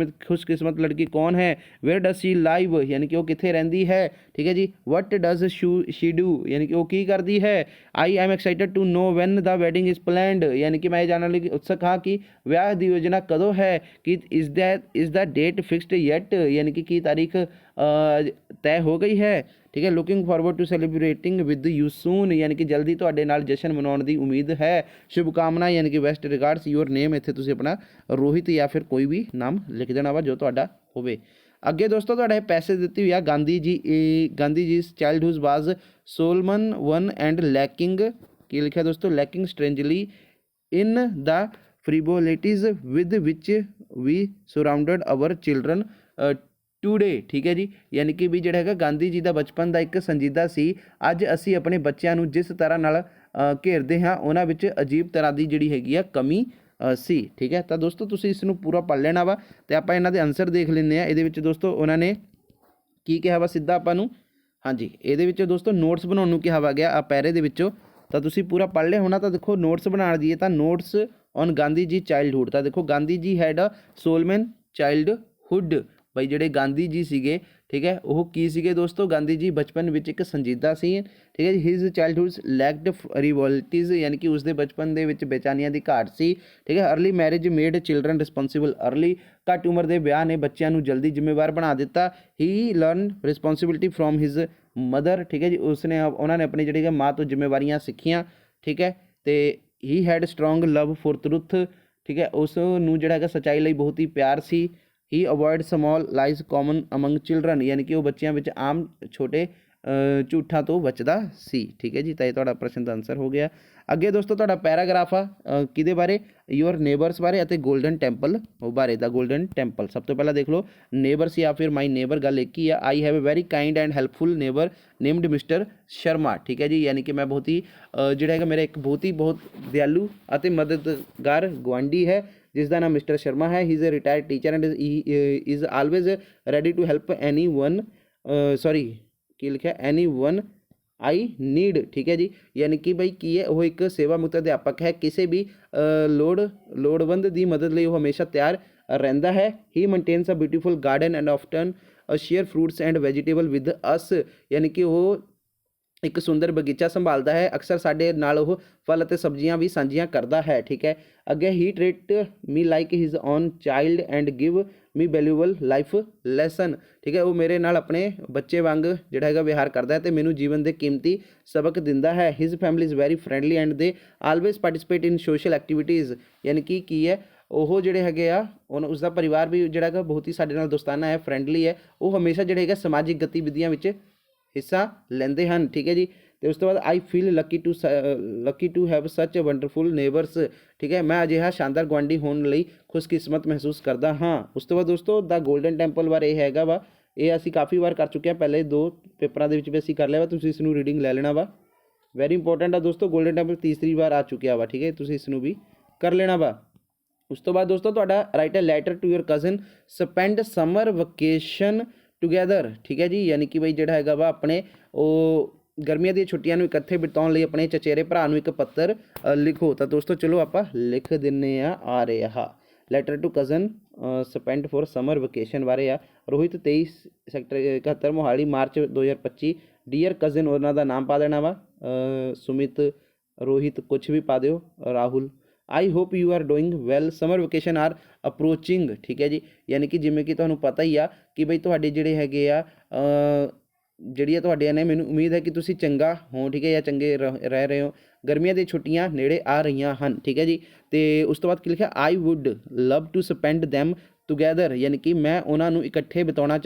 ਖੁਸ਼ਕਿਸਮਤ ਲੜਕੀ ਕੌਣ ਹੈ। ਵੇਅਰ ਡਜ਼ ਸ਼ੀ ਲਾਈਵ, ਯਾਨੀ ਕਿ ਉਹ ਕਿੱਥੇ ਰਹਿੰਦੀ ਹੈ। ਠੀਕ ਹੈ ਜੀ, ਵਟ ਡਜ਼ ਸ਼ੀ ਡੂ, ਯਾਨੀ ਕਿ ਉਹ ਕੀ ਕਰਦੀ ਹੈ। I am excited to know when the wedding is planned, ਯਾਨੀ ਕਿ ਮੈਂ ਇਹ ਜਾਣਨ ਲਈ ਉਤਸਕ ਹਾਂ ਕਿ ਵਿਆਹ ਦੀ ਯੋਜਨਾ ਕਦੋਂ ਹੈ। ਕਿ is the date fixed yet, ਯਾਨੀ ਕਿ ਕੀ ਤਾਰੀਖ ਤੈਅ ਹੋ ਗਈ ਹੈ। ਠੀਕ ਹੈ, looking forward to celebrating with you soon, ਯਾਨੀ ਕਿ ਜਲਦੀ ਤੁਹਾਡੇ ਨਾਲ ਜਸ਼ਨ ਮਨਾਉਣ ਦੀ ਉਮੀਦ ਹੈ। ਸ਼ੁਭਕਾਮਨਾ, ਯਾਨੀ ਕਿ ਬੈਸਟ ਰਿਗਾਰਡਸ ਯੂਰ ਨੇਮ, ਇੱਥੇ ਤੁਸੀਂ ਆਪਣਾ ਰੋਹਿਤ ਜਾਂ ਫਿਰ ਕੋਈ ਵੀ ਨਾਮ ਲਿਖ ਦੇਣਾ ਵਾ ਜੋ ਤੁਹਾਡਾ ਹੋਵੇ। ਅੱਗੇ ਦੋਸਤੋ ਤੁਹਾਡਾ ਇਹ ਪੈਸੇ ਦਿੱਤੀ ਹੋਈ ਆ, Gandhi ji childhood was solemn one and lacking, ਕੀ ਲਿਖਿਆ ਦੋਸਤੋ, lacking strangely in the frivolities with which we surrounded our children today. ਠੀਕ ਹੈ ਜੀ, ਯਾਨੀ ਕਿ ਵੀ ਜਿਹੜਾ ਹੈਗਾ ਗਾਂਧੀ ਜੀ ਦਾ ਬਚਪਨ ਦਾ ਇੱਕ ਸੰਜੀਦਾ ਸੀ, ਅੱਜ ਅਸੀਂ ਆਪਣੇ ਬੱਚਿਆਂ ਨੂੰ ਜਿਸ ਤਰ੍ਹਾਂ ਨਾਲ ਘੇਰਦੇ ਹਾਂ ਉਹਨਾਂ ਵਿੱਚ ਅਜੀਬ ਤਰ੍ਹਾਂ ਦੀ ਜਿਹੜੀ ਹੈਗੀ ਆ ਕਮੀ ਸੀ। ਠੀਕ ਹੈ, ਤਾਂ ਦੋਸਤੋ ਤੁਸੀਂ ਇਸ ਨੂੰ ਪੂਰਾ ਪੜ੍ਹ ਲੈਣਾ ਵਾ ਅਤੇ ਆਪਾਂ ਇਹਨਾਂ ਦੇ ਆਨਸਰ ਦੇਖ ਲੈਂਦੇ ਹਾਂ। ਇਹਦੇ ਵਿੱਚ ਦੋਸਤੋ ਉਹਨਾਂ ਨੇ ਕੀ ਕਿਹਾ ਵਾ ਸਿੱਧਾ ਆਪਾਂ ਨੂੰ, ਹਾਂਜੀ ਇਹਦੇ ਵਿੱਚ ਦੋਸਤੋ ਨੋਟਸ ਬਣਾਉਣ ਨੂੰ ਕਿਹਾ ਵਾ ਗਿਆ ਆ ਪੈਰੇ ਦੇ ਵਿੱਚੋਂ, ਤਾਂ ਤੁਸੀਂ ਪੂਰਾ ਪੜ੍ਹ ਲਿਆ ਹੋਣਾ। ਤਾਂ ਦੇਖੋ ਨੋਟਸ ਬਣਾਉਣ ਦੀ ਤਾਂ notes on Gandhi ji childhood, ਤਾਂ ਦੇਖੋ Gandhi ji had a ਸੋਲਮਨ childhood, ਬਈ ਜਿਹੜੇ ਗਾਂਧੀ ਜੀ ਸੀਗੇ, ਠੀਕ ਹੈ, ਉਹ ਕੀ ਸੀਗੇ ਦੋਸਤੋ, ਗਾਂਧੀ ਜੀ ਬਚਪਨ ਵਿੱਚ ਇੱਕ ਸੰਜੀਦਾ ਸੀ। ਠੀਕ ਹੈ ਜੀ, ਹਿਜ਼ ਚਾਈਲਡਹੁੱਡ ਲੈਕਡ ਰਿਵੋਲਟੀਜ਼, ਯਾਨੀ ਕਿ ਉਸਦੇ ਬਚਪਨ ਦੇ ਵਿੱਚ ਬੇਚੈਨੀਆਂ ਦੀ ਘਾਟ ਸੀ। ਠੀਕ ਹੈ, early marriage made children responsible early, ਘੱਟ ਉਮਰ ਦੇ ਵਿਆਹ ਨੇ ਬੱਚਿਆਂ ਨੂੰ ਜਲਦੀ ਜ਼ਿੰਮੇਵਾਰ ਬਣਾ ਦਿੱਤਾ। He learn responsibility from his mother, ਠੀਕ ਹੈ ਜੀ, ਉਹਨਾਂ ਨੇ ਆਪਣੀ ਜਿਹੜੀ ਮਾਂ ਤੋਂ ਜ਼ਿੰਮੇਵਾਰੀਆਂ ਸਿੱਖੀਆਂ। ਠੀਕ ਹੈ, ਅਤੇ he had strong love for truth, ਠੀਕ ਹੈ, ਉਸ ਨੂੰ ਜਿਹੜਾ ਹੈਗਾ ਸੱਚਾਈ ਲਈ ਬਹੁਤ ਹੀ ਪਿਆਰ ਸੀ। He avoid small lies common among children, ਯਾਨੀ ਕਿ ਉਹ ਬੱਚਿਆਂ ਵਿੱਚ ਆਮ ਛੋਟੇ ਝੂਠਾਂ ਤੋਂ ਬਚਦਾ ਸੀ। ਠੀਕ ਹੈ ਜੀ, ਤਾਂ ਇਹ ਤੁਹਾਡਾ ਪ੍ਰਸ਼ਨ ਦਾ ਆਨਸਰ ਹੋ ਗਿਆ। ਅੱਗੇ ਦੋਸਤੋ ਤੁਹਾਡਾ ਪੈਰਾਗ੍ਰਾਫ ਆ ਕਿਹਦੇ ਬਾਰੇ, ਯੂਅਰ ਨੇਬਰਸ ਬਾਰੇ ਅਤੇ ਗੋਲਡਨ ਟੈਂਪਲ ਬਾਰੇ, ਦਾ ਗੋਲਡਨ ਟੈਂਪਲ। ਸਭ ਤੋਂ ਪਹਿਲਾਂ ਦੇਖ ਲਓ ਨੇਬਰਸ ਜਾਂ ਫਿਰ ਮਾਈ ਨੇਬਰ, ਗੱਲ ਇੱਕ ਹੀ ਆ। I have a very kind and helpful neighbour named mister Sharma. ਠੀਕ ਹੈ ਜੀ, ਯਾਨੀ ਕਿ ਮੈਂ ਬਹੁਤ ਹੀ ਜਿਹੜਾ ਹੈਗਾ ਮੇਰਾ ਇੱਕ ਬਹੁਤ ਦਿਆਲੂ ਅਤੇ ਮਦਦਗਾਰ ਗੁਆਂਢੀ ਹੈ ਜਿਸ ਦਾ ਨਾਮ ਮਿਸਟਰ ਸ਼ਰਮਾ ਹੈ। He is a retired teacher and is always ready to help anyone, sorry ਕੀ ਲਿਖਿਆ, ਐਨੀ ਵਨ ਆਈ ਨੀਡ। ਠੀਕ ਹੈ ਜੀ, ਯਾਨੀ ਕਿ ਬਈ ਕੀ ਹੈ, ਉਹ ਇੱਕ ਸੇਵਾ ਮੁਕਤ ਅਧਿਆਪਕ ਹੈ, ਕਿਸੇ ਵੀ ਲੋੜਵੰਦ ਦੀ ਮਦਦ ਲਈ ਉਹ ਹਮੇਸ਼ਾ ਤਿਆਰ ਰਹਿੰਦਾ ਹੈ। He maintains a beautiful garden and often share fruits and vegetable with us, ਯਾਨੀ ਕਿ ਉਹ ਇੱਕ ਸੁੰਦਰ ਬਗੀਚਾ ਸੰਭਾਲਦਾ ਹੈ, ਅਕਸਰ ਸਾਡੇ ਨਾਲ ਉਹ ਫਲ ਅਤੇ ਸਬਜ਼ੀਆਂ ਵੀ ਸਾਂਝੀਆਂ ਕਰਦਾ ਹੈ। ਠੀਕ ਹੈ, ਅੱਗੇ he treat me like his own child and give me valuable life lesson. ਠੀਕ ਹੈ, ਉਹ ਮੇਰੇ ਨਾਲ ਆਪਣੇ ਬੱਚੇ ਵਾਂਗ ਜਿਹੜਾ ਹੈਗਾ ਵਿਹਾਰ ਕਰਦਾ ਹੈ ਅਤੇ ਮੈਨੂੰ ਜੀਵਨ ਦੇ ਕੀਮਤੀ ਸਬਕ ਦਿੰਦਾ ਹੈ। His family is very friendly and ਦੇ ਆਲਵੇਜ਼ ਪਾਰਟੀਸਪੇਟ ਇਨ ਸੋਸ਼ਲ ਐਕਟੀਵਿਟੀਜ਼, ਯਾਨੀ ਕਿ ਕੀ ਹੈ, ਉਹ ਜਿਹੜੇ ਹੈਗੇ ਆ ਉਸ ਦਾ ਪਰਿਵਾਰ ਵੀ ਜਿਹੜਾ ਹੈਗਾ ਬਹੁਤ ਹੀ ਸਾਡੇ ਨਾਲ ਦੋਸਤਾਨਾ ਹੈ, ਫਰੈਂਡਲੀ ਹੈ, ਉਹ ਹਮੇਸ਼ਾ ਜਿਹੜੇ ਹੈਗਾ ਸਮਾਜਿਕ ਗਤੀਵਿਧੀਆਂ ਵਿੱਚ ਹਿੱਸਾ ਲੈਂਦੇ ਹਨ। ਠੀਕ ਹੈ ਜੀ, ਅਤੇ ਉਸ ਤੋਂ ਬਾਅਦ I feel lucky to have such wonderful neighbours. ਠੀਕ ਹੈ, ਮੈਂ ਅਜਿਹਾ ਸ਼ਾਨਦਾਰ ਗੁਆਂਢੀ ਹੋਣ ਲਈ ਖੁਸ਼ਕਿਸਮਤ ਮਹਿਸੂਸ ਕਰਦਾ ਹਾਂ। ਉਸ ਤੋਂ ਬਾਅਦ ਦੋਸਤੋ ਦਾ ਗੋਲਡਨ ਟੈਂਪਲ ਬਾਰੇ ਇਹ ਹੈਗਾ ਵਾ, ਇਹ ਅਸੀਂ ਕਾਫੀ ਵਾਰ ਕਰ ਚੁੱਕੇ ਹਾਂ, ਪਹਿਲੇ 2 ਪੇਪਰਾਂ ਦੇ ਵਿੱਚ ਵੀ ਅਸੀਂ ਕਰ ਲਿਆ ਵਾ, ਤੁਸੀਂ ਇਸ ਨੂੰ ਰੀਡਿੰਗ ਲੈ ਲੈਣਾ ਵਾ, ਵੈਰੀ ਇੰਪੋਰਟੈਂਟ ਆ ਦੋਸਤੋ। ਗੋਲਡਨ ਟੈਂਪਲ ਤੀਸਰੀ ਵਾਰ ਆ ਚੁੱਕਿਆ ਵਾ। ਠੀਕ ਹੈ, ਤੁਸੀਂ ਇਸ ਨੂੰ ਵੀ ਕਰ ਲੈਣਾ ਵਾ। ਉਸ ਤੋਂ ਬਾਅਦ ਦੋਸਤੋ ਤੁਹਾਡਾ write a letter to your cousin spend summer vacation together. ਠੀਕ ਹੈ ਜੀ, ਯਾਨੀ ਕਿ ਬਈ ਜਿਹੜਾ ਹੈਗਾ ਵਾ ਆਪਣੇ ਉਹ ਗਰਮੀਆਂ ਦੀਆਂ ਛੁੱਟੀਆਂ ਨੂੰ ਇਕੱਠੇ ਬਿਤਾਉਣ ਲਈ ਆਪਣੇ ਚਚੇਰੇ ਭਰਾ ਨੂੰ ਇੱਕ ਪੱਤਰ ਲਿਖੋ। ਤਾਂ ਦੋਸਤੋ ਚਲੋ ਆਪਾਂ ਲਿਖ ਦਿੰਦੇ ਆ ਰਿਹਾ letter to cousin spend for summer vacation ਬਾਰੇ ਆ। Rohit 23 sector 71 Mohali March 2025। Dear cousin ਉਹਨਾਂ ਦਾ ਨਾਮ ਪਾ ਦੇਣਾ ਵਾ, ਸੁਮਿਤ, ਰੋਹਿਤ, ਕੁਛ ਵੀ ਪਾ ਦਿਓ, Rahul. I hope you are doing well, summer vacation are approaching. ਠੀਕ ਹੈ ਜੀ, ਯਾਨੀ ਕਿ ਜਿਵੇਂ ਕਿ ਤੁਹਾਨੂੰ ਪਤਾ ਹੀ ਆ ਕਿ ਬਈ ਤੁਹਾਡੇ ਜਿਹੜੇ ਹੈਗੇ ਆ ਜਿਹੜੀਆਂ ਤੁਹਾਡੀਆਂ ਨੇ, ਮੈਨੂੰ ਉਮੀਦ ਹੈ ਕਿ ਤੁਸੀਂ ਚੰਗਾ ਹੋ। ਠੀਕ ਹੈ, ਜਾਂ ਚੰਗੇ ਰਹਿ ਰਹੇ ਹੋ। ਗਰਮੀਆਂ ਦੀਆਂ ਛੁੱਟੀਆਂ ਨੇੜੇ ਆ ਰਹੀਆਂ ਹਨ। ਠੀਕ ਹੈ ਜੀ, ਅਤੇ ਉਸ ਤੋਂ ਬਾਅਦ ਕੀ ਲਿਖਿਆ, I would love to spend them together, ਯਾਨੀ ਕਿ ਮੈਂ ਉਹਨਾਂ ਨੂੰ ਇਕੱਠੇ ਬਿਤਾਉਣਾ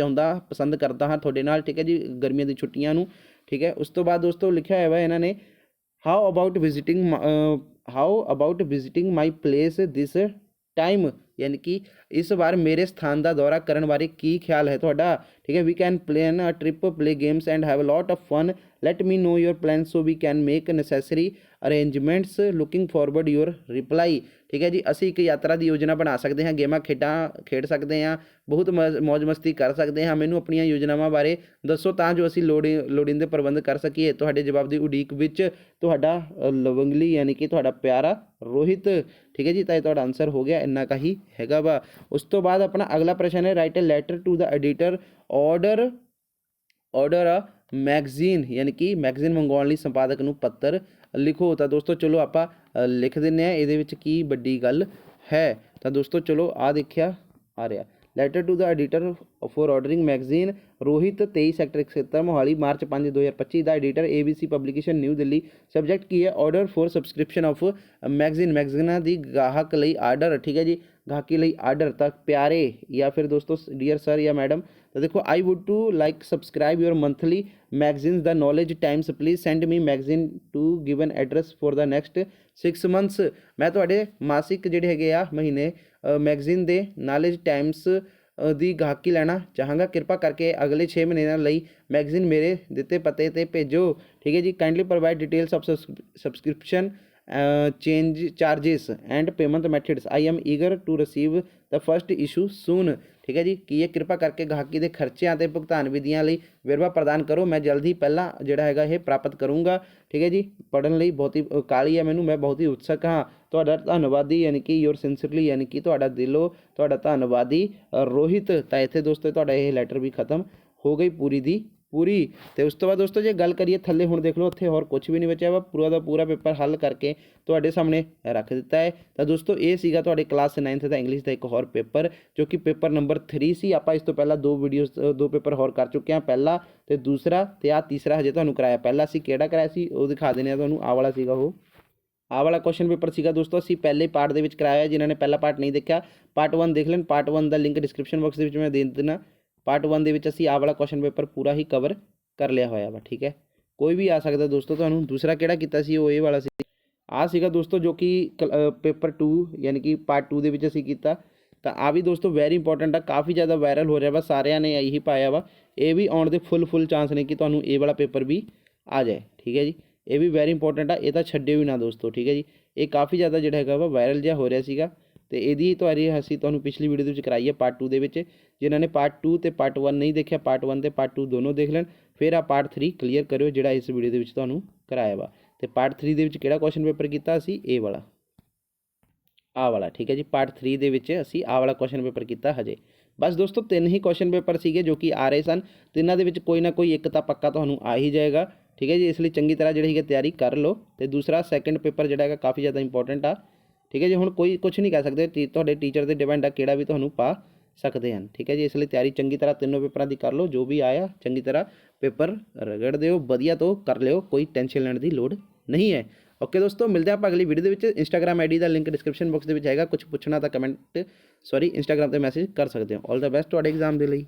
ਪਸੰਦ ਕਰਦਾ ਹਾਂ ਤੁਹਾਡੇ ਨਾਲ। ਠੀਕ ਹੈ ਜੀ, ਗਰਮੀਆਂ ਦੀ ਛੁੱਟੀਆਂ ਨੂੰ। ਠੀਕ ਹੈ, ਉਸ ਤੋਂ ਬਾਅਦ ਦੋਸਤੋ ਲਿਖਿਆ ਹੋਇਆ ਵਾ ਇਹਨਾਂ ਨੇ, how about visiting my place this time, ਯਾਨੀ ਕਿ ਇਸ ਵਾਰ ਮੇਰੇ ਸਥਾਨ ਦਾ ਦੌਰਾ ਕਰਨ ਬਾਰੇ ਕੀ ਖਿਆਲ ਹੈ ਤੁਹਾਡਾ। ਠੀਕ ਹੈ, we can plan a trip, play games and have a lot of fun, let me know your plan so we can make necessary arrangements, looking forward your reply. ਠੀਕ ਹੈ ਜੀ, ਅਸੀਂ ਇੱਕ ਯਾਤਰਾ ਦੀ ਯੋਜਨਾ ਬਣਾ ਸਕਦੇ ਹਾਂ, ਗੇਮਾਂ ਖੇਡ ਸਕਦੇ ਹਾਂ, ਬਹੁਤ ਮੌਜ ਮਸਤੀ ਕਰ ਸਕਦੇ ਹਾਂ। ਮੈਨੂੰ ਆਪਣੀਆਂ ਯੋਜਨਾਵਾਂ ਬਾਰੇ ਦੱਸੋ ਤਾਂ ਜੋ ਅਸੀਂ ਲੋੜੀਂਦੇ ਪ੍ਰਬੰਧ ਕਰ ਸਕੀਏ। ਤੁਹਾਡੇ ਜਵਾਬ ਦੀ ਉਡੀਕ ਵਿੱਚ ਤੁਹਾਡਾ ਲਵੰਗਲੀ, ਯਾਨੀ ਕਿ ਤੁਹਾਡਾ ਪਿਆਰਾ ਰੋਹਿਤ। ਠੀਕ ਹੈ ਜੀ, ਤਾਂ ਇਹ ਤੁਹਾਡਾ ਆਨਸਰ ਹੋ ਗਿਆ, ਇੰਨਾ ਕਾ ਹੀ ਹੈਗਾ ਵਾ। ਉਸ ਤੋਂ ਬਾਅਦ ਆਪਣਾ ਅਗਲਾ ਪ੍ਰਸ਼ਨ ਹੈ, write a letter to the editor order a magazine, ਯਾਨੀ ਕਿ ਮੈਗਜ਼ੀਨ ਮੰਗਵਾਉਣ ਲਈ ਸੰਪਾਦਕ ਨੂੰ ਪੱਤਰ ਲਿਖੋ। ਤਾਂ ਦੋਸਤੋ ਚਲੋ ਆਪਾਂ ਲਿਖ ਦਿੰਦੇ ਹਾਂ, ਇਹਦੇ ਵਿੱਚ ਕੀ ਵੱਡੀ ਗੱਲ ਹੈ। ਤਾਂ ਦੋਸਤੋ ਚਲੋ ਆ ਦੇਖਿਆ ਆ ਰਿਹਾ, letter to the editor for ordering magazine, Rohit 23 sector 71 Mohali March 5 2025। The editor ABC publication new Delhi. Subject ਕੀ ਹੈ, order for subscription of magazine, ਮੈਗਜ਼ੀਨਾਂ ਦੀ ਗਾਹਕ ਲਈ ਆਰਡਰ। ਠੀਕ ਹੈ ਜੀ, ਗਾਹਕੀ ਲਈ ਆਰਡਰ। ਤਾਂ ਪਿਆਰੇ ਜਾਂ ਫਿਰ ਦੋਸਤੋ ਡੀਅਰ ਸਰ ਜਾਂ ਮੈਡਮ, ਤਾਂ ਦੇਖੋ I would to like subscribe your monthly magazines the knowledge times, please send me magazine to given address for the next 6 months. ਮੈਂ ਤੁਹਾਡੇ ਮਾਸਿਕ ਜਿਹੜੇ ਹੈਗੇ ਆ ਮਹੀਨੇ ਮੈਗਜ਼ੀਨ ਦੇ ਨੌਲੇਜ ਟਾਈਮਸ ਦੀ ਗਾਹਕੀ ਲੈਣਾ ਚਾਹਾਂਗਾ, ਕਿਰਪਾ ਕਰਕੇ ਅਗਲੇ 6 ਮਹੀਨਿਆਂ ਲਈ ਮੈਗਜ਼ੀਨ ਮੇਰੇ ਦਿੱਤੇ ਪਤੇ 'ਤੇ ਭੇਜੋ। ਠੀਕ ਹੈ ਜੀ, kindly provide details of subscription charges and payment methods, I am eager to receive the first issue soon. ਠੀਕ ਹੈ ਜੀ, ਕੀ ਹੈ, ਕਿਰਪਾ ਕਰਕੇ ਗਾਹਕੀ ਦੇ ਖਰਚਿਆਂ ਅਤੇ ਭੁਗਤਾਨ ਵਿਧੀਆਂ ਲਈ ਵੇਰਵਾ ਪ੍ਰਦਾਨ ਕਰੋ, ਮੈਂ ਜਲਦੀ ਪਹਿਲਾਂ ਜਿਹੜਾ ਹੈਗਾ ਇਹ ਪ੍ਰਾਪਤ ਕਰੂੰਗਾ। ਠੀਕ ਹੈ ਜੀ, ਪੜ੍ਹਨ ਲਈ ਬਹੁਤ ਹੀ ਕਾਹਲੀ ਹੈ ਮੈਨੂੰ, ਮੈਂ ਬਹੁਤ ਹੀ ਉਤਸਕ ਹਾਂ। ਤੁਹਾਡਾ ਧੰਨਵਾਦੀ, ਯਾਨੀ ਕਿ ਯੂਰ ਸਿੰਸਰਲੀ, ਯਾਨੀ ਕਿ ਤੁਹਾਡਾ ਦਿਲੋਂ ਤੁਹਾਡਾ ਧੰਨਵਾਦੀ ਰੋਹਿਤ। ਤਾਂ ਇੱਥੇ ਦੋਸਤੋ ਤੁਹਾਡਾ ਇਹ ਲੈਟਰ ਵੀ ਖਤਮ ਹੋ ਗਈ ਪੂਰੀ ਦੀ ਪੂਰੀ। ਤੇ ਉਸ ਤੋਂ ਬਾਅਦ ਦੋਸਤੋ ਜੇ ਗੱਲ ਕਰੀਏ ਥੱਲੇ, ਹੁਣ ਦੇਖ ਲਓ ਉੱਥੇ ਹੋਰ ਕੁਝ ਵੀ ਨਹੀਂ ਬਚਿਆ ਵਾ, ਪੂਰਾ ਦਾ ਪੂਰਾ ਪੇਪਰ ਹੱਲ ਕਰਕੇ ਤੁਹਾਡੇ ਸਾਹਮਣੇ ਰੱਖ ਦਿੱਤਾ ਹੈ। ਤਾਂ ਦੋਸਤੋ ਇਹ ਸੀਗਾ ਤੁਹਾਡੇ ਕਲਾਸ 9th ਦਾ ਇੰਗਲਿਸ਼ ਦਾ ਇੱਕ ਹੋਰ ਪੇਪਰ, ਜੋ ਕਿ ਪੇਪਰ ਨੰਬਰ 3 ਸੀ। ਆਪਾਂ ਇਸ ਤੋਂ ਪਹਿਲਾਂ 2 ਪੇਪਰ ਹੋਰ ਕਰ ਚੁੱਕੇ ਹਾਂ, ਪਹਿਲਾ ਤੇ ਦੂਸਰਾ, ਤੇ ਆਹ ਤੀਸਰਾ ਹਜੇ ਤੁਹਾਨੂੰ ਕਰਾਇਆ। ਪਹਿਲਾਂ ਅਸੀਂ ਕਿਹੜਾ ਕਰਾਇਆ ਸੀ ਉਹ ਦਿਖਾ ਦਿੰਦੇ ਹਾਂ ਤੁਹਾਨੂੰ, ਆਹ ਵਾਲਾ ਸੀਗਾ ਉਹ, ਆਹ ਵਾਲਾ ਕੁਐਸਚਨ ਪੇਪਰ ਸੀਗਾ ਦੋਸਤੋ, ਅਸੀਂ ਪਹਿਲੇ ਪਾਰਟ ਦੇ ਵਿੱਚ ਕਰਾਇਆ। ਜਿਨ੍ਹਾਂ ਨੇ ਪਹਿਲਾ ਪਾਰਟ ਨਹੀਂ ਦੇਖਿਆ, ਪਾਰਟ 1 ਦੇਖ ਲੈਣ, ਪਾਰਟ 1 ਦਾ ਲਿੰਕ ਡਿਸਕ੍ਰਿਪਸ਼ਨ ਬਾਕਸ ਦੇ ਵਿੱਚ ਮੈਂ ਦੇ ਦੇਣਾ। ਪਾਰਟ 1 ਦੇ ਵਿੱਚ ਅਸੀਂ ਆਹ ਵਾਲਾ ਕੁਐਸਚਨ ਪੇਪਰ ਪੂਰਾ ਹੀ ਕਵਰ ਕਰ ਲਿਆ ਹੋਇਆ ਵਾ। ਠੀਕ ਹੈ, ਕੋਈ ਵੀ ਆ ਸਕਦਾ ਦੋਸਤੋ। ਤੁਹਾਨੂੰ ਦੂਸਰਾ ਕਿਹੜਾ ਕੀਤਾ ਸੀ, ਉਹ ਇਹ ਵਾਲਾ ਸੀ। ਆ ਸੀਗਾ ਦੋਸਤੋ ਜੋ ਕਿ ਪੇਪਰ 2 ਯਾਨੀ ਕਿ ਪਾਰਟ 2 ਦੇ ਵਿੱਚ ਅਸੀਂ ਕੀਤਾ। ਤਾਂ ਆ ਵੀ ਦੋਸਤੋ ਵੈਰੀ ਇੰਪੋਰਟੈਂਟ ਆ, ਕਾਫੀ ਜ਼ਿਆਦਾ ਵਾਇਰਲ ਹੋ ਰਿਹਾ ਵਾ, ਸਾਰਿਆਂ ਨੇ ਇਹੀ ਪਾਇਆ ਵਾ। ਇਹ ਵੀ ਆਉਣ ਦੇ ਫੁੱਲ ਚਾਂਸ ਨੇ ਕਿ ਤੁਹਾਨੂੰ ਇਹ ਵਾਲਾ ਪੇਪਰ ਵੀ ਆ ਜਾਏ। ਠੀਕ ਹੈ ਜੀ, ਇਹ ਵੀ ਵੈਰੀ ਇੰਪੋਰਟੈਂਟ ਆ, ਇਹ ਤਾਂ ਛੱਡਿਓ ਵੀ ਨਾ ਦੋਸਤੋ। ਠੀਕ ਹੈ ਜੀ, ਇਹ ਕਾਫੀ ਜ਼ਿਆਦਾ ਜਿਹੜਾ ਹੈਗਾ ਵਾ ਵਾਇਰਲ ਜਿਹਾ ਹੋ ਰਿਹਾ ਸੀਗਾ। ਅਤੇ ਇਹਦੀ ਤਿਆਰੀ ਅਸੀਂ ਤੁਹਾਨੂੰ ਪਿਛਲੀ ਵੀਡੀਓ ਦੇ ਵਿੱਚ ਕਰਾਈ ਹੈ ਪਾਰਟ 2 ਦੇ ਵਿੱਚ। ਜਿਨ੍ਹਾਂ ਨੇ ਪਾਰਟ 2 ਅਤੇ ਪਾਰਟ 1 ਨਹੀਂ ਦੇਖਿਆ, ਪਾਰਟ 1 ਅਤੇ ਪਾਰਟ 2 ਦੋਨੋਂ ਦੇਖ ਲੈਣ, ਫਿਰ ਆ ਪਾਰਟ 3 ਕਲੀਅਰ ਕਰਿਓ ਜਿਹੜਾ ਇਸ ਵੀਡੀਓ ਦੇ ਵਿੱਚ ਤੁਹਾਨੂੰ ਕਰਾਇਆ ਵਾ। ਅਤੇ ਪਾਰਟ 3 ਦੇ ਵਿੱਚ ਕਿਹੜਾ ਕੁਐਸਚਨ ਪੇਪਰ ਕੀਤਾ ਅਸੀਂ, ਇਹ ਵਾਲਾ, ਆਹ ਵਾਲਾ। ਠੀਕ ਹੈ ਜੀ, ਪਾਰਟ 3 ਦੇ ਵਿੱਚ ਅਸੀਂ ਆਹ ਵਾਲਾ ਕੁਐਸਚਨ ਪੇਪਰ ਕੀਤਾ ਹਜੇ। ਬਸ ਦੋਸਤੋ 3 ਹੀ ਕੁਐਸਚਨ ਪੇਪਰ ਸੀਗੇ ਜੋ ਕਿ ਆ ਰਹੇ ਸਨ। ਤਿੰਨਾਂ ਦੇ ਵਿੱਚ ਕੋਈ ਨਾ ਕੋਈ ਇੱਕ ਤਾਂ ਪੱਕਾ ਤੁਹਾਨੂੰ ਆ ਹੀ ਜਾਏਗਾ। ਠੀਕ ਹੈ ਜੀ, ਇਸ ਲਈ ਚੰਗੀ ਤਰ੍ਹਾਂ ਜਿਹੜੀ ਹੈ ਤਿਆਰੀ ਕਰ ਲਓ। ਅਤੇ ਦੂਸਰਾ ਸੈਕਿੰਡ ਪੇਪਰ ਜਿਹੜਾ ਹੈਗਾ ਕਾਫੀ ਜ਼ਿਆਦਾ ਇੰਪੋਰਟੈਂਟ ਆ। ਠੀਕ ਹੈ ਜੀ, ਹੁਣ ਕੋਈ ਕੁਛ ਨਹੀਂ ਕਰ ਸਕਦੇ, ਤੁਹਾਡੇ ਟੀਚਰ 'ਤੇ ਡਿਪੈਂਡ ਆ ਕਿਹੜਾ ਵੀ ਤੁਹਾਨੂੰ ਪਾ ਸਕਦੇ ਹਨ। ਠੀਕ ਹੈ ਜੀ, ਇਸ ਲਈ ਤਿਆਰੀ ਚੰਗੀ ਤਰ੍ਹਾਂ ਤਿੰਨੋਂ ਪੇਪਰਾਂ ਦੀ ਕਰ ਲਓ। ਜੋ ਵੀ ਆਇਆ ਚੰਗੀ ਤਰ੍ਹਾਂ ਪੇਪਰ ਰਗੜ ਦਿਓ, ਵਧੀਆ ਤੋਂ ਕਰ ਲਿਓ, ਕੋਈ ਟੈਨਸ਼ਨ ਲੈਣ ਦੀ ਲੋੜ ਨਹੀਂ ਹੈ। ਓਕੇ ਦੋਸਤੋ, ਮਿਲਦੇ ਆਪਾਂ ਅਗਲੀ ਵੀਡੀਓ ਦੇ ਵਿੱਚ। ਇੰਸਟਾਗ੍ਰਾਮ ਆਈਡੀ ਦਾ ਲਿੰਕ ਡਿਸਕ੍ਰਿਪਸ਼ਨ ਬਾਕਸ ਦੇ ਵਿੱਚ ਹੈਗਾ, ਕੁਛ ਪੁੱਛਣਾ ਤਾਂ ਇੰਸਟਾਗ੍ਰਾਮ 'ਤੇ ਮੈਸੇਜ ਕਰ ਸਕਦੇ ਹੋ। ਆਲ ਦਾ ਬੈਸਟ ਤੁਹਾਡੇ ਐਗਜ਼ਾਮ ਦੇ ਲਈ।